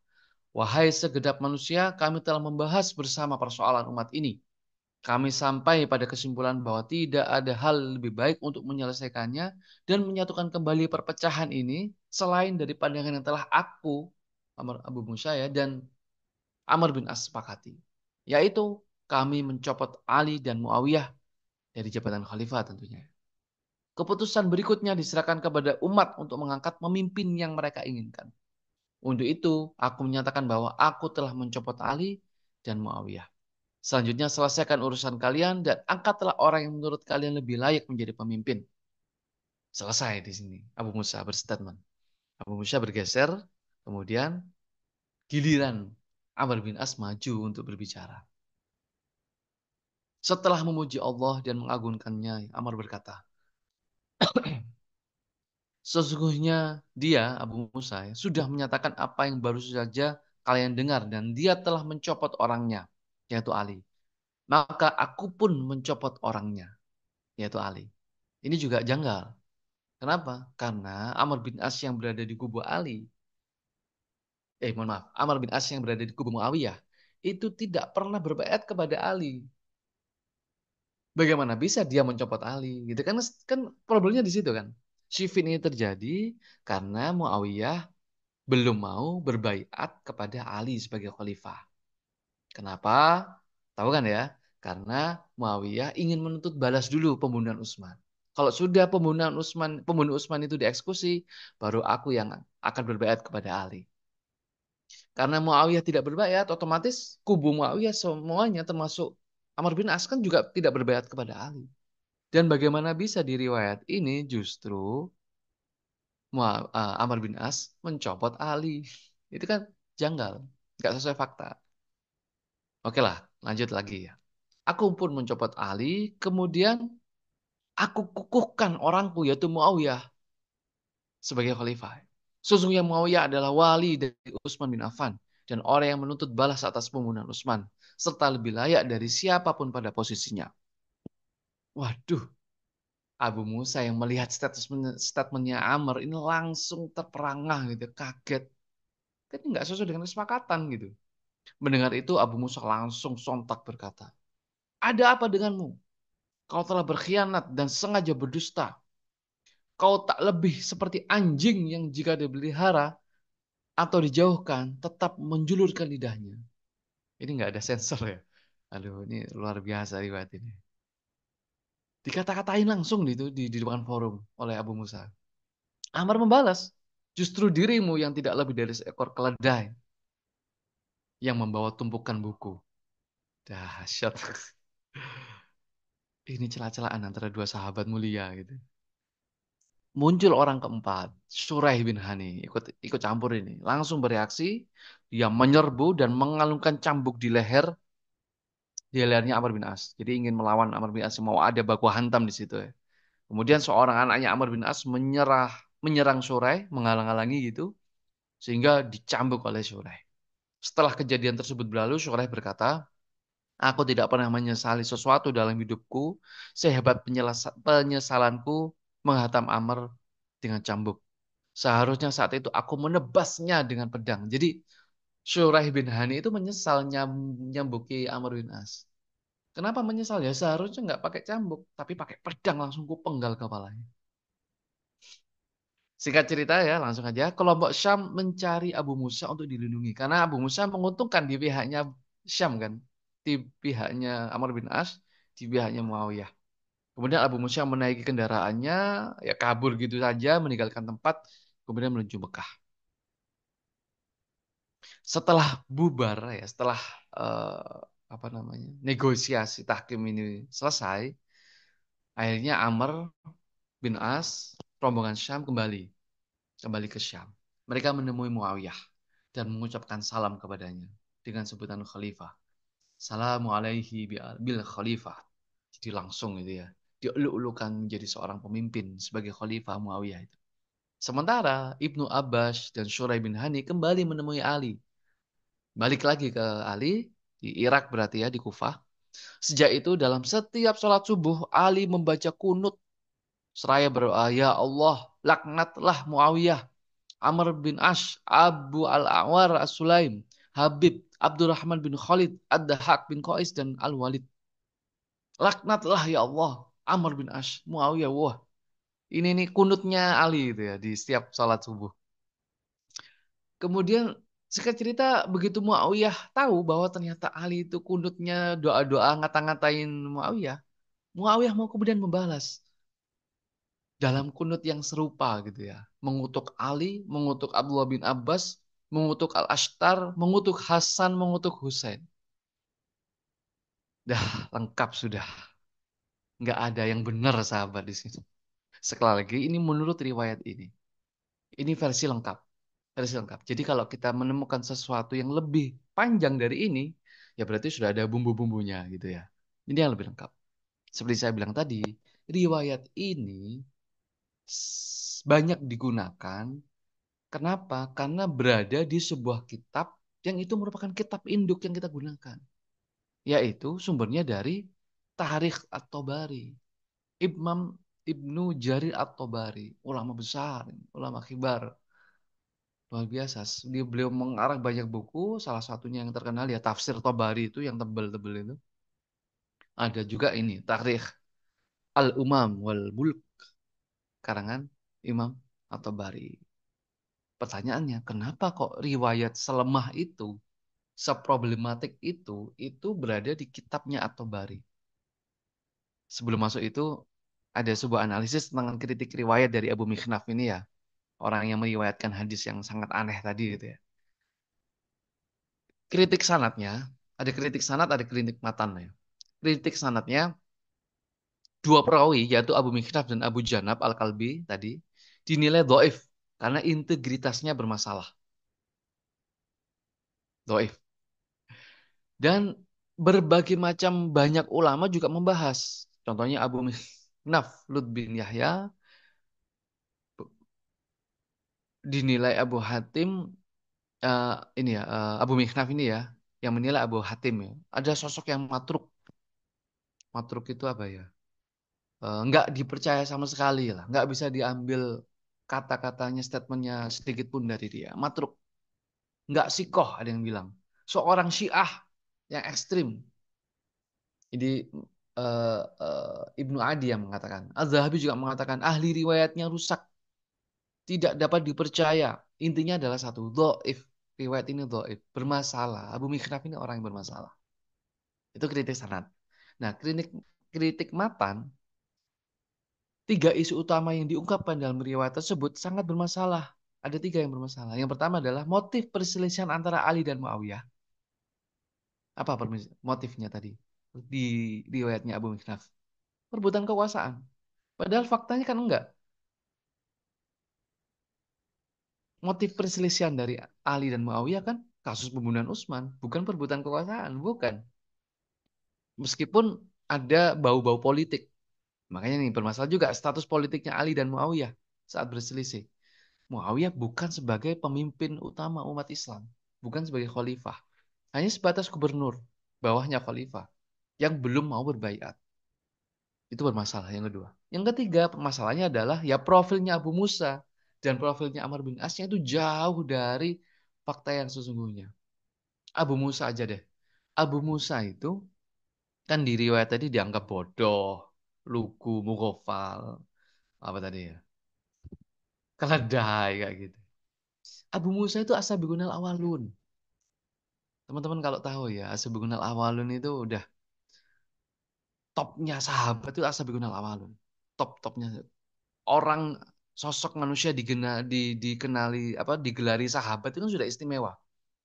wahai segenap manusia, kami telah membahas bersama persoalan umat ini. Kami sampai pada kesimpulan bahwa tidak ada hal lebih baik untuk menyelesaikannya dan menyatukan kembali perpecahan ini selain dari pandangan yang telah aku, Abu Musa ya, dan Amr bin As sepakati. Yaitu kami mencopot Ali dan Muawiyah dari jabatan khalifah tentunya. Keputusan berikutnya diserahkan kepada umat untuk mengangkat pemimpin yang mereka inginkan. Untuk itu, aku menyatakan bahwa aku telah mencopot Ali dan Muawiyah. Selanjutnya, selesaikan urusan kalian dan angkatlah orang yang menurut kalian lebih layak menjadi pemimpin. Selesai di sini. Abu Musa berstatement. Abu Musa bergeser, kemudian giliran Amr bin As maju untuk berbicara. Setelah memuji Allah dan mengagungkannya, Amr berkata, sesungguhnya dia, Abu Musa, ya, sudah menyatakan apa yang baru saja kalian dengar dan dia telah mencopot orangnya, yaitu Ali. Maka aku pun mencopot orangnya, yaitu Ali. Ini juga janggal. Kenapa? Karena Amr bin As yang berada di kubu Ali, mohon maaf, Amr bin As yang berada di kubu Muawiyah, itu tidak pernah berbaiat kepada Ali. Bagaimana bisa dia mencopot Ali? Gitu kan? Kan problemnya di situ kan. Shifin ini terjadi karena Muawiyah belum mau berbaiat kepada Ali sebagai khalifah. Kenapa? Tahu kan ya? Karena Muawiyah ingin menuntut balas dulu pembunuhan Utsman. Kalau sudah pembunuh Utsman itu dieksekusi, baru aku yang akan berbaiat kepada Ali. Karena Muawiyah tidak berbaiat, otomatis kubu Muawiyah semuanya termasuk Amr bin As kan juga tidak berbaiat kepada Ali. Dan bagaimana bisa di riwayat ini justru Amr bin As mencopot Ali. Itu kan janggal, nggak sesuai fakta. Oke lah, lanjut lagi ya. Aku pun mencopot Ali, kemudian Aku kukuhkan orangku yaitu Muawiyah sebagai khalifah. Sesungguhnya Muawiyah adalah wali dari Utsman bin Affan dan orang yang menuntut balas atas pembunuhan Utsman serta lebih layak dari siapapun pada posisinya. Waduh, Abu Musa yang melihat statementnya Amr ini langsung terperangah gitu, kaget. Kan nggak sesuai dengan kesepakatan gitu. Mendengar itu Abu Musa langsung sontak berkata, ada apa denganmu? Kau telah berkhianat dan sengaja berdusta. Kau tak lebih seperti anjing yang jika dipelihara atau dijauhkan tetap menjulurkan lidahnya. Ini nggak ada sensor ya. Aduh, ini luar biasa riwayat ini. Dikata-katain langsung di depan forum oleh Abu Musa. Amar membalas, justru dirimu yang tidak lebih dari seekor keledai yang membawa tumpukan buku. Dahsyat. Ini celah-celahan antara dua sahabat mulia gitu. Muncul orang keempat, Shuraih bin Hani, ikut campur ini. Langsung bereaksi, dia menyerbu dan mengalungkan cambuk di lehernya Amr bin As. Jadi ingin melawan Amr bin As, mau ada baku hantam di situ ya. Kemudian seorang anaknya Amr bin As menyerang Shuraih, menghalang-halangi gitu, sehingga dicambuk oleh Shuraih. Setelah kejadian tersebut berlalu, Shuraih berkata, aku tidak pernah menyesali sesuatu dalam hidupku, sehebat penyesalanku menghatam Amr dengan cambuk. Seharusnya saat itu aku menebasnya dengan pedang. Jadi Shuraih bin Hani itu menyesal nyambuki Amr bin As. Kenapa menyesal ya? Seharusnya nggak pakai cambuk, tapi pakai pedang langsung ku penggal kepalanya. Singkat cerita ya, langsung aja. Kelompok Syam mencari Abu Musa untuk dilindungi. Karena Abu Musa menguntungkan di pihaknya Syam kan. Di pihaknya Amr bin As, di pihaknya Muawiyah. Kemudian Abu Musa menaiki kendaraannya, ya kabur gitu saja, meninggalkan tempat, kemudian menuju Mekah. Setelah bubar ya, setelah apa namanya negosiasi tahkim ini selesai, akhirnya Amr bin As, rombongan Syam kembali ke Syam. Mereka menemui Muawiyah dan mengucapkan salam kepadanya dengan sebutan khalifah. Salamu alaihi bil khalifah. Jadi langsung gitu ya. Dieluk-elukan menjadi seorang pemimpin sebagai khalifah Muawiyah itu. Sementara Ibnu Abbas dan Shuraih bin Hani kembali menemui Ali. Balik lagi ke Ali, di Irak berarti ya, di Kufah. Sejak itu dalam setiap sholat subuh, Ali membaca kunut seraya berdoa, ya Allah, laknatlah Muawiyah, Amr bin Ash, Abu Al-Awar As-Sulaim, Habib, Abdurrahman bin Khalid, Ad-Dahak bin Qais, dan Al-Walid. Laknatlah ya Allah, Amr bin Ash, Muawiyah. Wah, ini nih kunutnya Ali itu ya di setiap sholat subuh. Kemudian singkat cerita begitu Muawiyah tahu bahwa ternyata Ali itu kunutnya doa-doa ngata-ngatain Muawiyah. Muawiyah mau kemudian membalas dalam kunut yang serupa gitu ya. Mengutuk Ali, mengutuk Abdullah bin Abbas, mengutuk Al-Ashtar, mengutuk Hasan, mengutuk Husain. Dah lengkap sudah. Nggak ada yang benar sahabat di sini. Sekali lagi ini menurut riwayat ini. Ini versi lengkap. Versi lengkap. Jadi kalau kita menemukan sesuatu yang lebih panjang dari ini, ya berarti sudah ada bumbu-bumbunya gitu ya. Ini yang lebih lengkap. Seperti saya bilang tadi, riwayat ini banyak digunakan. Kenapa? Karena berada di sebuah kitab yang itu merupakan kitab induk yang kita gunakan. Yaitu sumbernya dari Tarikh At-Tabari. Imam Ibnu Jarir At-Tabari. Ulama besar, ulama kibar. Luar biasa. Beliau mengarang banyak buku. Salah satunya yang terkenal ya Tafsir Tabari itu yang tebel-tebel itu. Ada juga ini Tarikh Al-Umam wal Mulk karangan Imam At-Tabari. Pertanyaannya, kenapa kok riwayat selemah itu, seproblematik itu berada di kitabnya At-Tabari? Sebelum masuk itu, ada sebuah analisis tentang kritik riwayat dari Abu Mikhnaf ini ya. Orang yang meriwayatkan hadis yang sangat aneh tadi gitu ya. Kritik sanatnya, ada kritik sanat, ada kritik matan ya. Kritik sanatnya, dua perawi, yaitu Abu Mikhnaf dan Abu Janab Al-Kalbi tadi, dinilai doif karena integritasnya bermasalah. Doif. Dan berbagai macam banyak ulama juga membahas. Contohnya Lut bin Yahya dinilai Abu Hatim eh, ini ya Abu Mikhnaf ini ya yang menilai Abu Hatim ya. Ada sosok yang matruk. Matruk itu apa ya? Nggak dipercaya sama sekali lah. Nggak bisa diambil kata-katanya, statementnya sedikit pun dari dia. Matruk. Nggak sikoh ada yang bilang. Seorang Syiah yang ekstrim. Jadi Ibnu Adi yang mengatakan. Az-Zahabi juga mengatakan ahli riwayatnya rusak. Tidak dapat dipercaya. Intinya adalah satu. Dhaif. Riwayat ini dhaif. Bermasalah. Abu Mikhnaf ini orang yang bermasalah. Itu kritik sanad. Nah, kritik matan, tiga isu utama yang diungkapkan dalam riwayat tersebut sangat bermasalah. Ada tiga yang bermasalah. Yang pertama adalah motif perselisihan antara Ali dan Muawiyah. Apa motifnya tadi? Di riwayatnya Abu Mikhnaf. Perebutan kekuasaan. Padahal faktanya kan enggak. Motif perselisihan dari Ali dan Muawiyah kan kasus pembunuhan Utsman. Bukan perebutan kekuasaan. Bukan. Meskipun ada bau-bau politik. Makanya nih bermasalah juga status politiknya Ali dan Muawiyah saat berselisih. Muawiyah bukan sebagai pemimpin utama umat Islam, bukan sebagai khalifah. Hanya sebatas gubernur, bawahnya khalifah yang belum mau berbaiat. Itu bermasalah yang kedua. Yang ketiga, masalahnya adalah ya profilnya Abu Musa dan profilnya Amr bin As itu jauh dari fakta yang sesungguhnya. Abu Musa aja deh. Abu Musa itu kan di riwayat tadi dianggap bodoh, lugu, mughafal, apa tadi ya? Keledai kayak gitu. Abu Musa itu Ashabiyunal Awalun. Teman-teman kalau tahu ya, Ashabiyunal Awalun itu udah topnya sahabat itu Ashabiyunal Awalun. Top-topnya orang sosok manusia dikenali apa digelari sahabat itu kan sudah istimewa.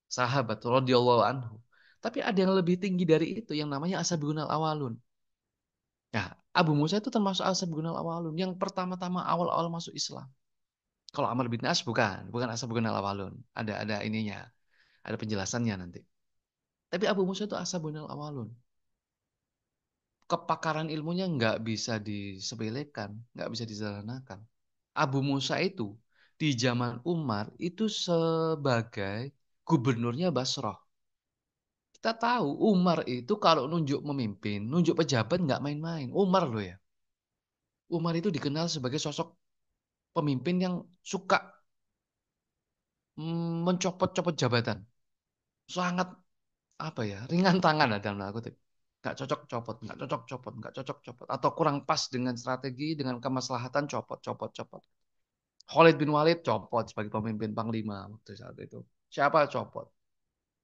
Sahabat radhiyallahu anhu. Tapi ada yang lebih tinggi dari itu yang namanya Ashabiyunal Awalun. Nah, Abu Musa itu termasuk Ashabiyunal Awalun yang pertama-tama awal-awal masuk Islam. Kalau Amr bin As bukan Ashabiyunal Awalun. Ada ininya, ada penjelasannya nanti. Tapi Abu Musa itu Ashabiyunal Awalun. Kepakaran ilmunya nggak bisa disepelekan, nggak bisa disederhanakan. Abu Musa itu di zaman Umar itu sebagai gubernurnya Basrah. Kita tahu Umar itu kalau nunjuk memimpin, nunjuk pejabat nggak main-main. Umar loh ya. Umar itu dikenal sebagai sosok pemimpin yang suka mencopot-copot jabatan. Sangat apa ya, ringan tangan lah dalam tanda kutip. Nggak cocok copot, nggak cocok copot, nggak cocok copot. Atau kurang pas dengan strategi, dengan kemaslahatan copot, copot, copot. Khalid bin Walid copot sebagai pemimpin panglima waktu saat itu. Siapa copot?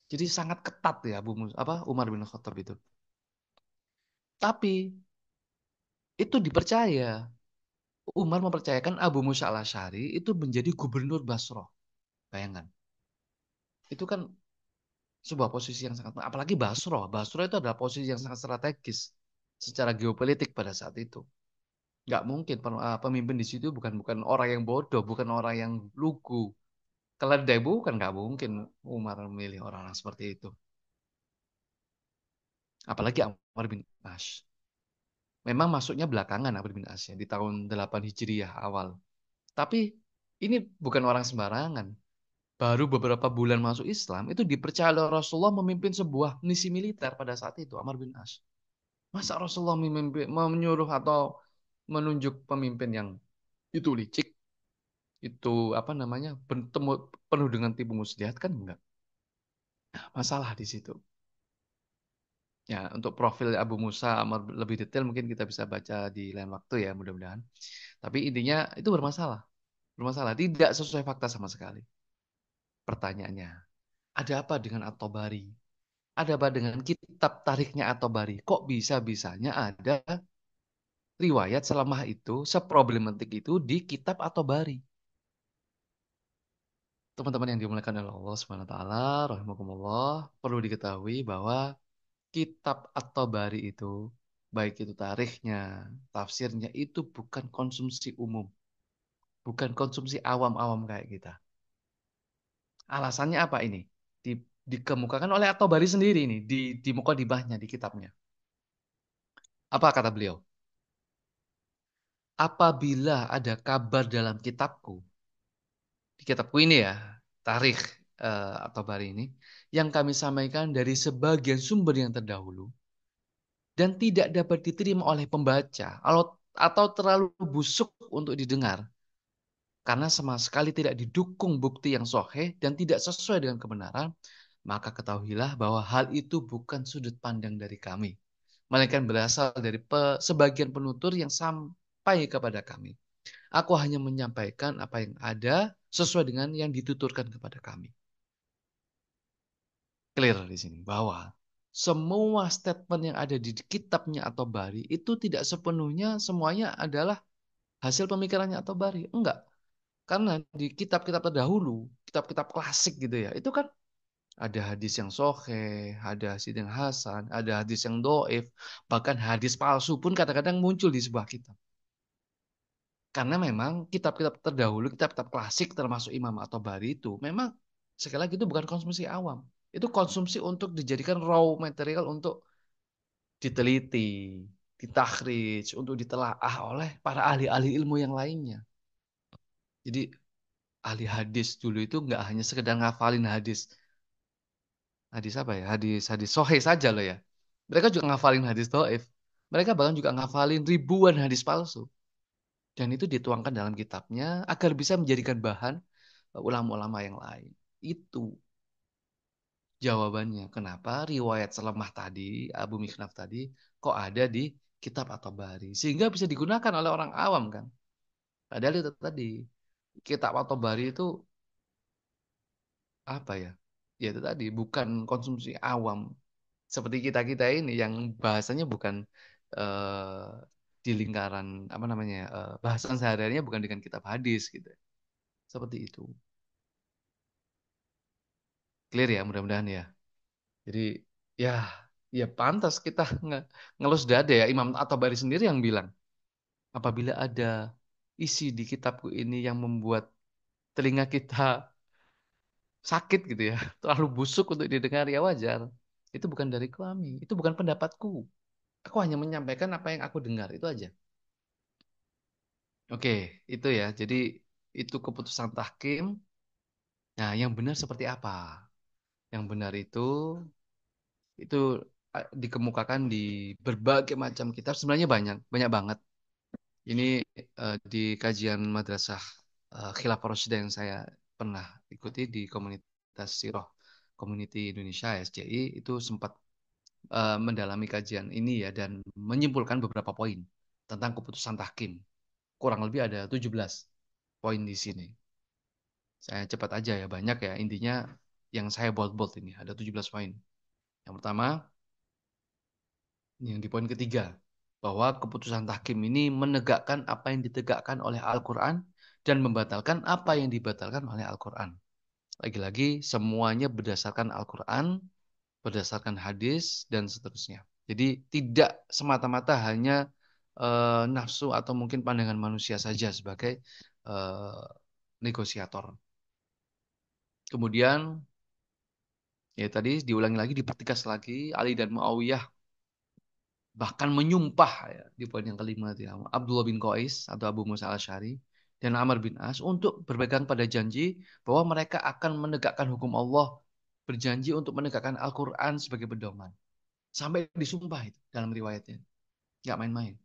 Jadi sangat ketat ya Umar bin Khattab itu. Tapi itu dipercaya. Umar mempercayakan Abu Musa al-Asy'ari itu menjadi gubernur Basrah. Bayangkan. Itu kan sebuah posisi yang sangat apalagi Basrah. Basrah itu adalah posisi yang sangat strategis secara geopolitik pada saat itu. Nggak mungkin pemimpin di situ bukan bukan orang yang bodoh, bukan orang yang lugu. Keledai bukan nggak mungkin Umar memilih orang-orang seperti itu. Apalagi Amr bin As. Memang masuknya belakangan Amr bin As ya, di tahun 8 Hijriah awal. Tapi ini bukan orang sembarangan. Baru beberapa bulan masuk Islam, itu dipercaya oleh Rasulullah memimpin sebuah misi militer pada saat itu, Amr bin As. Masa Rasulullah menyuruh atau menunjuk pemimpin yang itu licik, itu apa namanya, penuh dengan tipu muslihat kan enggak. Nah, masalah di situ. Ya, untuk profil Abu Musa lebih detail mungkin kita bisa baca di lain waktu ya, mudah-mudahan. Tapi intinya itu bermasalah. Bermasalah, tidak sesuai fakta sama sekali. Pertanyaannya, ada apa dengan At-Tabari? Ada apa dengan kitab tarikhnya At-Tabari? Kok bisa-bisanya ada riwayat selemah itu, seproblematik itu di kitab At-Tabari? Teman-teman yang dimuliakan oleh Allah Subhanahu wa taala, rahimakumullah, perlu diketahui bahwa kitab At-Tabari itu baik itu tarikhnya, tafsirnya itu bukan konsumsi umum, bukan konsumsi awam-awam kayak kita. Alasannya apa ini? Di, dikemukakan oleh At-Tabari sendiri ini di Muqaddimahnya di kitabnya. Apa kata beliau? apabila ada kabar dalam kitabku, di kitabku ini ya, tarikh atau bari ini, yang kami sampaikan dari sebagian sumber yang terdahulu, dan tidak dapat diterima oleh pembaca, atau terlalu busuk untuk didengar, karena sama sekali tidak didukung bukti yang sahih dan tidak sesuai dengan kebenaran, maka ketahuilah bahwa hal itu bukan sudut pandang dari kami, melainkan berasal dari sebagian penutur yang sampai kepada kami. Aku hanya menyampaikan apa yang ada sesuai dengan yang dituturkan kepada kami. Clear di sini bahwa semua statement yang ada di kitabnya atau bari itu tidak sepenuhnya semuanya adalah hasil pemikirannya atau bari. Enggak. Karena di kitab-kitab terdahulu, kitab-kitab klasik gitu ya, itu kan ada hadis yang sohe, ada hadis yang hasan, ada hadis yang doif, bahkan hadis palsu pun kadang-kadang muncul di sebuah kitab. Karena memang kitab-kitab terdahulu, kitab-kitab klasik termasuk Imam atau Bari itu, memang sekali lagi itu bukan konsumsi awam. Itu konsumsi untuk dijadikan raw material untuk diteliti, ditakhrij, untuk ditelaah oleh para ahli-ahli ilmu yang lainnya. Jadi ahli hadis dulu itu nggak hanya sekedar ngafalin hadis, hadis apa ya, hadis sohe saja loh ya. Mereka juga ngafalin hadis doif. Mereka bahkan juga ngafalin ribuan hadis palsu. Dan itu dituangkan dalam kitabnya agar bisa menjadikan bahan ulama-ulama yang lain. Itu jawabannya. Kenapa riwayat selemah tadi, Abu Mikhnaf tadi, kok ada di kitab atau bari. Sehingga bisa digunakan oleh orang awam kan. Padahal itu tadi, kitab atau bari itu apa ya? Ya itu tadi, bukan konsumsi awam. Seperti kita-kita ini yang bahasanya bukan eh, di lingkaran, apa namanya, bahasan sehari-harinya bukan dengan kitab hadis gitu. Seperti itu. Clear ya mudah-mudahan ya. Jadi ya ya pantas kita ngelus dada ya. Imam At-Tabari sendiri yang bilang, apabila ada isi di kitabku ini yang membuat telinga kita sakit gitu ya, terlalu busuk untuk didengar ya wajar. Itu bukan dari kami, itu bukan pendapatku. Aku hanya menyampaikan apa yang aku dengar, itu aja. Oke, itu ya. Jadi itu keputusan tahkim. Nah, yang benar seperti apa? Yang benar itu dikemukakan di berbagai macam kitab. Sebenarnya banyak, banyak banget. Ini di kajian madrasah Khilafah Rasyida yang saya pernah ikuti di komunitas Siroh Community Indonesia SCI itu sempat mendalami kajian ini ya dan menyimpulkan beberapa poin tentang keputusan tahkim. Kurang lebih ada 17 poin di sini. Saya cepat aja ya, banyak ya. Intinya yang saya bold-bold ini ada 17 poin. Yang pertama, yang di poin ketiga, bahwa keputusan tahkim ini menegakkan apa yang ditegakkan oleh Al-Quran dan membatalkan apa yang dibatalkan oleh Al-Quran. Lagi-lagi, semuanya berdasarkan Al-Quran, berdasarkan hadis, dan seterusnya. Jadi tidak semata-mata hanya nafsu atau mungkin pandangan manusia saja sebagai eh, negosiator. Kemudian, ya tadi diulangi lagi, dipertegas lagi, Ali dan Muawiyah bahkan menyumpah ya, di poin yang kelima itu ya, Abdullah bin Qais atau Abu Musa al-Asy'ari dan Amr bin As untuk berpegang pada janji bahwa mereka akan menegakkan hukum Allah, berjanji untuk menegakkan Al-Quran sebagai pedoman. Sampai disumpah itu dalam riwayatnya. Nggak main-main.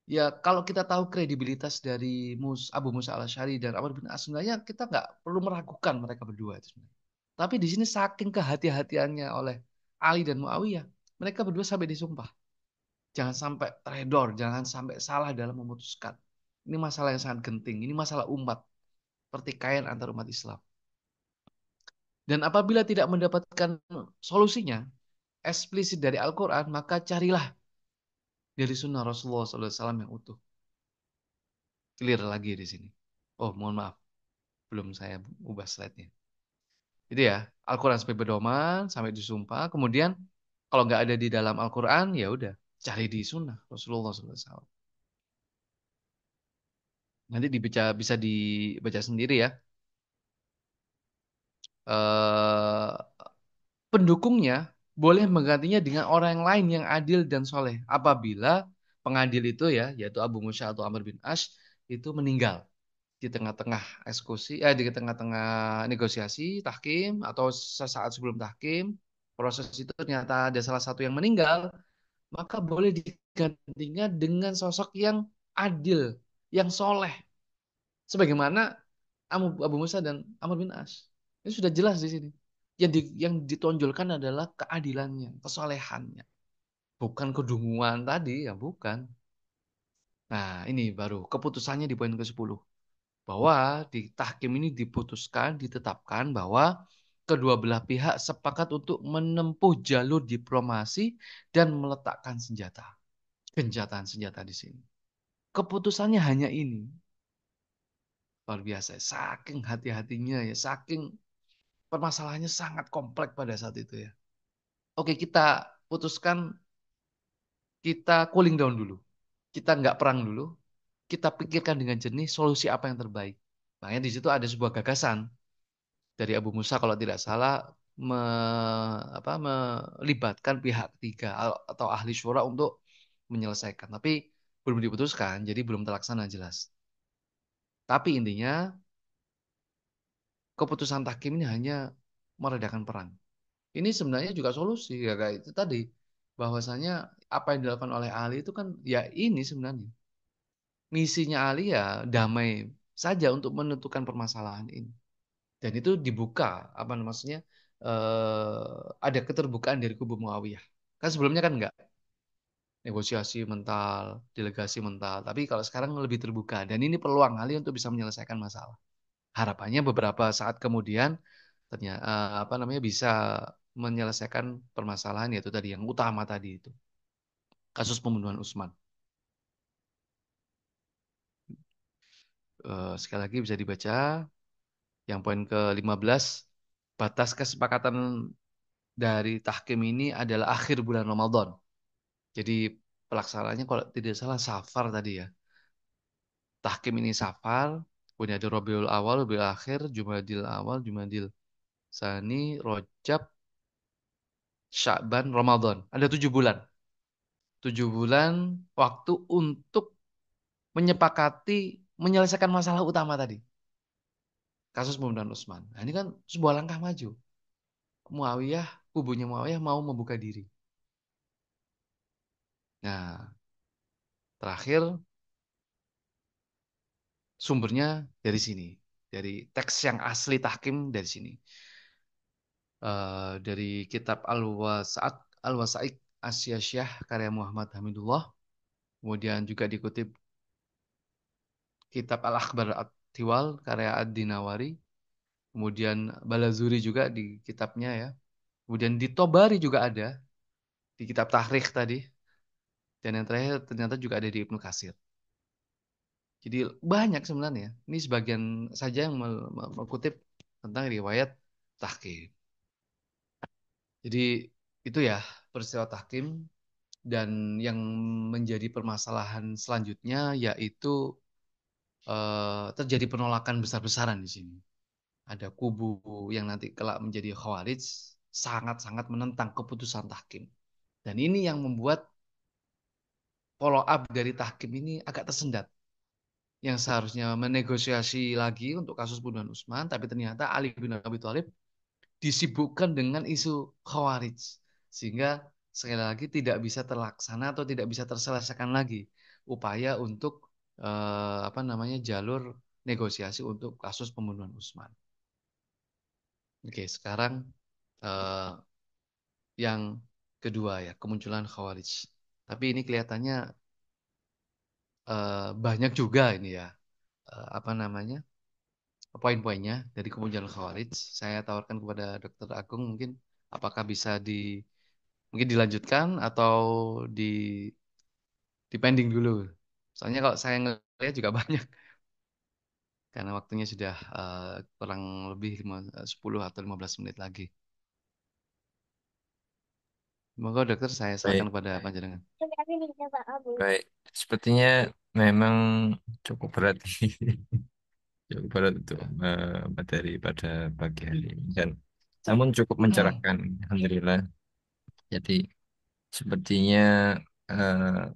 Ya kalau kita tahu kredibilitas dari Abu Musa al-Asy'ari dan Amr bin As, sebenarnya kita nggak perlu meragukan mereka berdua itu sebenarnya. Tapi di sini saking kehati-hatiannya oleh Ali dan Muawiyah, mereka berdua sampai disumpah. Jangan sampai teredor, jangan sampai salah dalam memutuskan. Ini masalah yang sangat genting, ini masalah umat, pertikaian antar umat Islam. Dan apabila tidak mendapatkan solusinya, eksplisit dari Al-Quran, maka carilah dari sunnah Rasulullah SAW yang utuh. Clear lagi di sini. Oh, mohon maaf, belum saya ubah slide-nya. Itu ya, Al-Quran sebagai pedoman, sampai disumpah. Kemudian, kalau nggak ada di dalam Al-Quran, ya udah, cari di sunnah Rasulullah SAW. Nanti bisa dibaca sendiri ya. eh, Pendukungnya boleh menggantinya dengan orang yang lain yang adil dan soleh apabila pengadil itu ya, yaitu Abu Musa atau Amr bin Ash itu meninggal di tengah-tengah di tengah-tengah negosiasi tahkim atau sesaat sebelum tahkim, proses itu ternyata ada salah satu yang meninggal, maka boleh digantinya dengan sosok yang adil, yang soleh, sebagaimana Abu Musa dan Amr bin As. Ini sudah jelas di sini. Yang ditonjolkan adalah keadilannya, kesolehannya, bukan kedunguan tadi ya, bukan. Nah, ini baru keputusannya di poin ke-10 bahwa di tahkim ini diputuskan, ditetapkan bahwa kedua belah pihak sepakat untuk menempuh jalur diplomasi dan meletakkan senjata, gencatan senjata di sini. Keputusannya hanya ini. Luar biasa. Saking hati-hatinya ya, saking permasalahannya sangat kompleks pada saat itu ya. Oke, kita putuskan, kita cooling down dulu. Kita nggak perang dulu. Kita pikirkan dengan jernih solusi apa yang terbaik. Makanya di situ ada sebuah gagasan dari Abu Musa kalau tidak salah me, melibatkan pihak ketiga atau ahli syura untuk menyelesaikan. Tapi belum diputuskan, jadi belum terlaksana jelas. Tapi intinya keputusan tahkim ini hanya meredakan perang. Ini sebenarnya juga solusi ya kayak itu tadi, bahwasanya apa yang dilakukan oleh Ali itu kan ya ini sebenarnya misinya Ali ya damai saja untuk menentukan permasalahan ini, dan itu dibuka apa maksudnya, ada keterbukaan dari kubu Muawiyah, kan sebelumnya kan enggak, negosiasi mental, delegasi mental, tapi kalau sekarang lebih terbuka dan ini peluang Ali untuk bisa menyelesaikan masalah. Harapannya beberapa saat kemudian ternyata apa namanya bisa menyelesaikan permasalahan yaitu tadi yang utama tadi itu kasus pembunuhan Usman. Sekali lagi bisa dibaca yang poin ke-15, batas kesepakatan dari tahkim ini adalah akhir bulan Ramadan. Jadi pelaksanaannya kalau tidak salah Safar tadi ya. Tahkim ini Safar, kemudian ada Rabiul Awal, Rabiul Akhir, Jumadil Awal, Jumadil Sani, Rojab, Sya'ban, Ramadan. Ada 7 bulan. 7 bulan waktu untuk menyepakati menyelesaikan masalah utama tadi. Kasus pembunuhan Utsman. Nah, ini kan sebuah langkah maju. Muawiyah, kubunya Muawiyah mau membuka diri. Nah, terakhir sumbernya dari sini. Dari teks yang asli tahkim dari sini. Dari kitab Al-Wasa'ik Asyasyah karya Muhammad Hamidullah. Kemudian juga dikutip kitab Al-Akhbar At-Tiwal karya Ad-Dinawari. Kemudian Balazuri juga di kitabnya ya. Kemudian di Tobari juga ada di kitab Tahrikh tadi. Dan yang terakhir ternyata juga ada di Ibnu Katsir. Jadi banyak sebenarnya. Ini sebagian saja yang mengutip tentang riwayat tahkim. Jadi itu ya peristiwa tahkim, dan yang menjadi permasalahan selanjutnya yaitu terjadi penolakan besar-besaran di sini. Ada kubu yang nanti kelak menjadi Khawarij sangat-sangat menentang keputusan tahkim. Dan ini yang membuat follow up dari tahkim ini agak tersendat. Yang seharusnya menegosiasi lagi untuk kasus pembunuhan Utsman, tapi ternyata Ali bin Abi Thalib disibukkan dengan isu Khawarij. Sehingga sekali lagi tidak bisa terlaksana atau tidak bisa terselesaikan lagi upaya untuk apa namanya jalur negosiasi untuk kasus pembunuhan Utsman. Oke, sekarang eh, yang kedua ya, kemunculan Khawarij. Tapi ini kelihatannya banyak juga ini ya, apa namanya, poin-poinnya dari kemunculan Khawarij. Saya tawarkan kepada Dokter Agung mungkin apakah bisa mungkin dilanjutkan atau di dipending dulu. Soalnya kalau saya ngelihat juga banyak karena waktunya sudah kurang lebih 10 atau 15 menit lagi. Monggo dokter saya serahkan Baik, kepada panjenengan. baik. Sepertinya memang cukup berat, cukup berat untuk materi pada pagi hari ini. Dan namun cukup mencerahkan, alhamdulillah. Jadi sepertinya eh,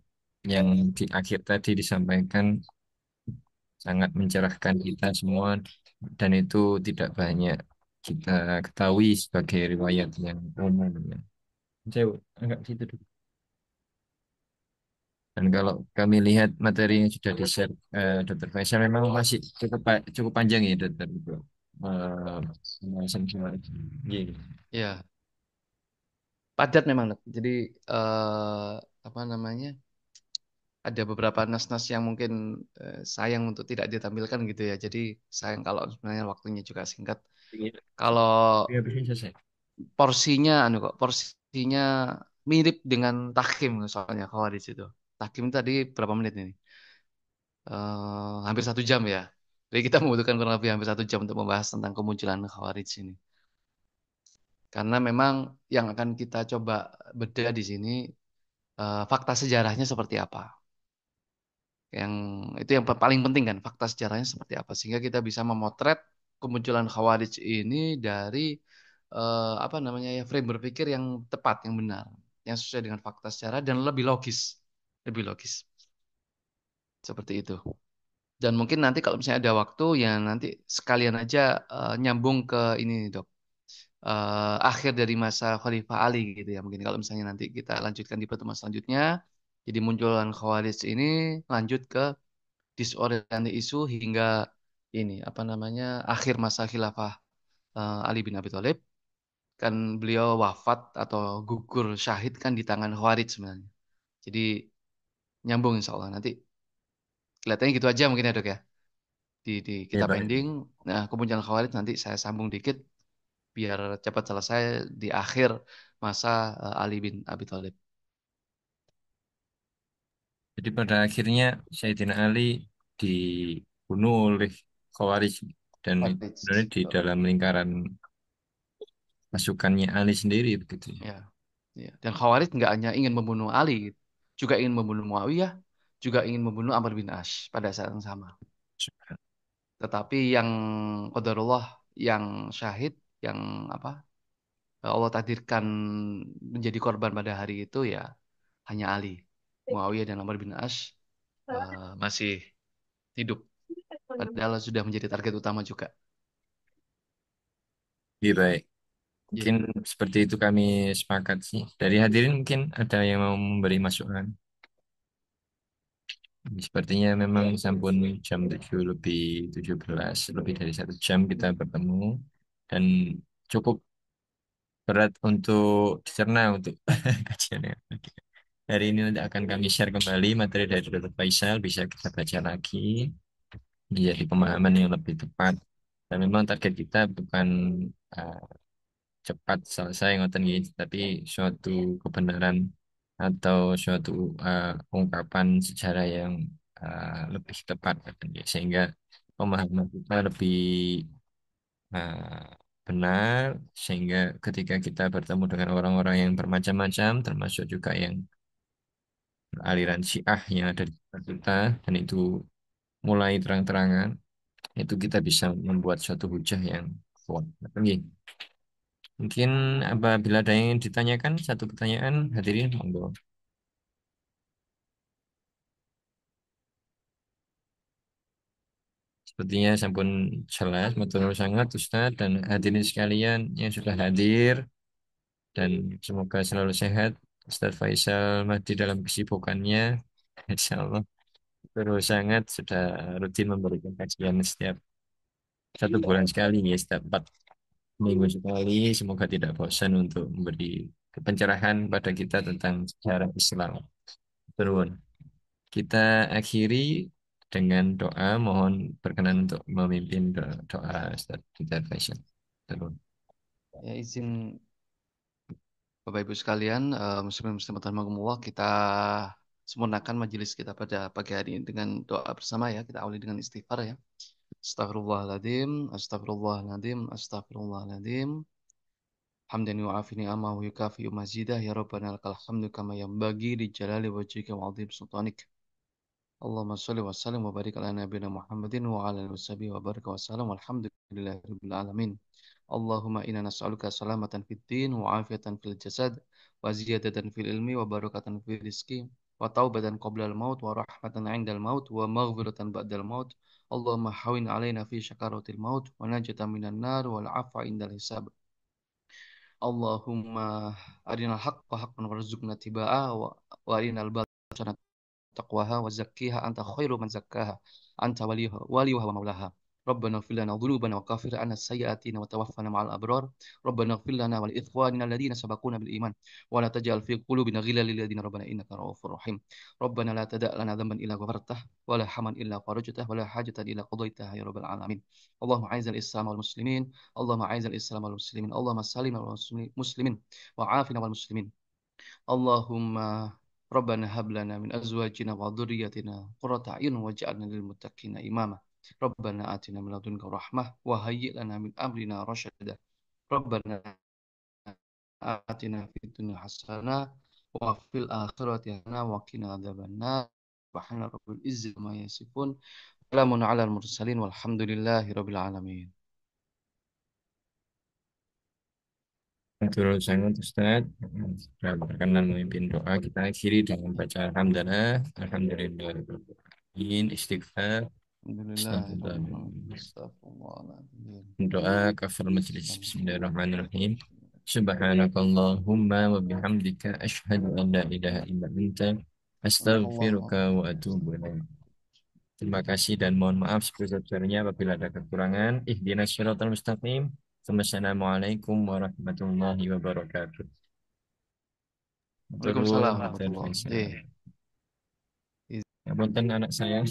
yang di akhir tadi disampaikan sangat mencerahkan kita semua dan itu tidak banyak kita ketahui sebagai riwayat yang umum ya. Saya anggap gitu dulu. Dan kalau kami lihat materi yang sudah di-share Dr. Faisal memang masih cukup panjang ya Dr. Itu. Pembahasan soal ini. Iya. Ya, padat memang, Dok. Jadi apa namanya? Ada beberapa nas-nas yang mungkin sayang untuk tidak ditampilkan gitu ya. Jadi sayang kalau sebenarnya waktunya juga singkat. Kalau Iya, bisa selesai. porsinya, porsinya mirip dengan tahkim soalnya Khawarij itu. Tahkim tadi berapa menit ini? Hampir 1 jam ya. Jadi kita membutuhkan kurang lebih hampir 1 jam untuk membahas tentang kemunculan Khawarij ini. Karena memang yang akan kita coba bedah di sini fakta sejarahnya seperti apa. Yang itu yang paling penting kan, fakta sejarahnya seperti apa sehingga kita bisa memotret kemunculan Khawarij ini dari apa namanya ya frame berpikir yang tepat, yang benar, yang sesuai dengan fakta sejarah dan lebih logis seperti itu. Dan mungkin nanti kalau misalnya ada waktu ya nanti sekalian aja nyambung ke ini nih, Dok. Akhir dari masa Khalifah Ali gitu ya. Mungkin kalau misalnya nanti kita lanjutkan di pertemuan selanjutnya, jadi munculan Khawarij ini lanjut ke disorientasi isu hingga ini apa namanya akhir masa khilafah Ali bin Abi Thalib kan beliau wafat atau gugur syahid kan di tangan Khawarij sebenarnya. Jadi nyambung insya Allah nanti kelihatannya gitu aja mungkin ya dok ya di Iya, kita Pak. pending. Nah kemunculan Khawarij nanti saya sambung dikit biar cepat selesai di akhir masa Ali bin Abi Thalib. Jadi pada akhirnya Sayyidina Ali dibunuh oleh Khawarij dan itu Khawarij. sebenarnya di Betul. dalam lingkaran pasukannya Ali sendiri begitu ya. Ya, ya. Dan Khawarij nggak hanya ingin membunuh Ali, juga ingin membunuh Muawiyah, juga ingin membunuh Amr bin Ash pada saat yang sama. Tetapi yang qadarullah, yang syahid, yang apa Allah takdirkan menjadi korban pada hari itu ya hanya Ali. Muawiyah dan Amr bin Ash masih hidup. Padahal sudah menjadi target utama juga. Iya, baik. Mungkin Iya. seperti itu kami sepakat sih. Dari hadirin mungkin ada yang mau memberi masukan. Sepertinya memang sampun jam 7 lebih 17, lebih dari 1 jam kita bertemu dan cukup berat untuk dicerna untuk kajiannya. Hari ini nanti akan kami share kembali materi dari Dr. Faisal, bisa kita baca lagi menjadi pemahaman yang lebih tepat. Dan memang target kita bukan uh, cepat selesai ngoten gitu, tapi suatu kebenaran atau suatu ungkapan sejarah yang lebih tepat ngoten nggih. Sehingga pemahaman kita lebih uh, benar, sehingga ketika kita bertemu dengan orang-orang yang bermacam-macam termasuk juga yang aliran Syiah yang ada di sekitar kita dan itu mulai terang-terangan itu kita bisa membuat suatu hujah yang kuat. Oke. Mungkin apabila ada yang ingin ditanyakan satu pertanyaan hadirin monggo. Sepertinya sampun jelas matur nuwun sangat Ustaz dan hadirin sekalian yang sudah hadir dan semoga selalu sehat. Ustaz Faisal Mahdi dalam kesibukannya. Insya Allah terus sangat sudah rutin memberikan kajian setiap 1 bulan sekali ya setiap 4 minggu sekali. Semoga tidak bosan untuk memberi pencerahan pada kita tentang sejarah Islam. Turun. Kita akhiri dengan doa. Mohon berkenan untuk memimpin doa Ustaz kita Faisal. Turun. Ya izin Bapak Ibu sekalian, muslim-muslim rahimakumullah, kita sempurnakan majelis kita pada pagi hari ini dengan doa bersama ya. Kita awali dengan istighfar ya. Astagfirullahaladzim, astagfirullahaladzim, astagfirullahaladzim. Hamdan yu'afi ni'amah wa yukafi mazidah ya Rabbana lakal hamdu kama yanbaghi li jalali wajhika wa 'azimi sultanik. Allahumma shalli wa sallim wa barik ala nabiyyina Muhammadin wa ala alihi washabihi wa baraka wa sallam walhamdulillahi rabbil alamin. Allahumma inna nas'aluka salamatan fid din wa afiyatan fil jasad wa ziyadatan fil ilmi wa barakatan fil rizki wa taubatan qoblal maut wa rahmatan 'indal maut wa maghfiratan ba'dal maut. Allahumma hawin alaina fi syakaratil maut wa najatan minan nar wal 'afwa indal hisab. Allahumma arinal haqqa haqqan warzuqna tibaa wa arinal batila taqwaha wa zakkiha anta khairu man zakkaha anta waliyuha wa maulaha. ربنا اغفر لنا ذنوبنا وكفر عنا السيئاتنا وتوفنا مع الأبرار. ربنا اغفر لنا ولإخواننا الذين سبقونا بالإيمان ولا تجعل في قلوبنا غلا للذين ربنا إنك رؤوف رحيم. ربنا لا تدع لنا ذنبا إلا غفرته ولا حما إلا فرجته ولا حاجة إلا قضيتها يا رب العالمين. اللهم أعز الإسلام والمسلمين. اللهم أعز الإسلام والمسلمين. اللهم سلم المسلمين وعافنا والمسلمين. اللهم ربنا هب لنا من أزواجنا وذريتنا قرة أعين واجعلنا للمتقين إماما. ربنا آتنا من لدنك رحمة وهيئ لنا من أمرنا رشدا. ربنا آتنا في الدنيا حسنة وفي الآخرة حسنة وقنا عذاب النار. سبحان رب العزة ما يصفون. سلام على المرسلين والحمد لله رب العالمين. Terus sangat Ustaz, sudah berkenan memimpin doa. Kita akhiri dengan baca Alhamdulillah, Alhamdulillah, istighfar, الحمد لله رب Astagfirullah. العالمين. استغفر الله العظيم. Doa kafir majlis. استغفر Bismillahirrahmanirrahim. Subhanakallahumma wa bihamdika asyhadu an la ilaha illa anta الله astaghfiruka wa العظيم. atubu ilaik. Terima kasih dan mohon maaf sebesar-besarnya apabila ada kekurangan. Ihdinas syiratal mustaqim. Wassalamualaikum warahmatullahi wabarakatuh. Turun Waalaikumsalam matur warahmatullahi nuwun. wabarakatuh. Ya, punten anak saya.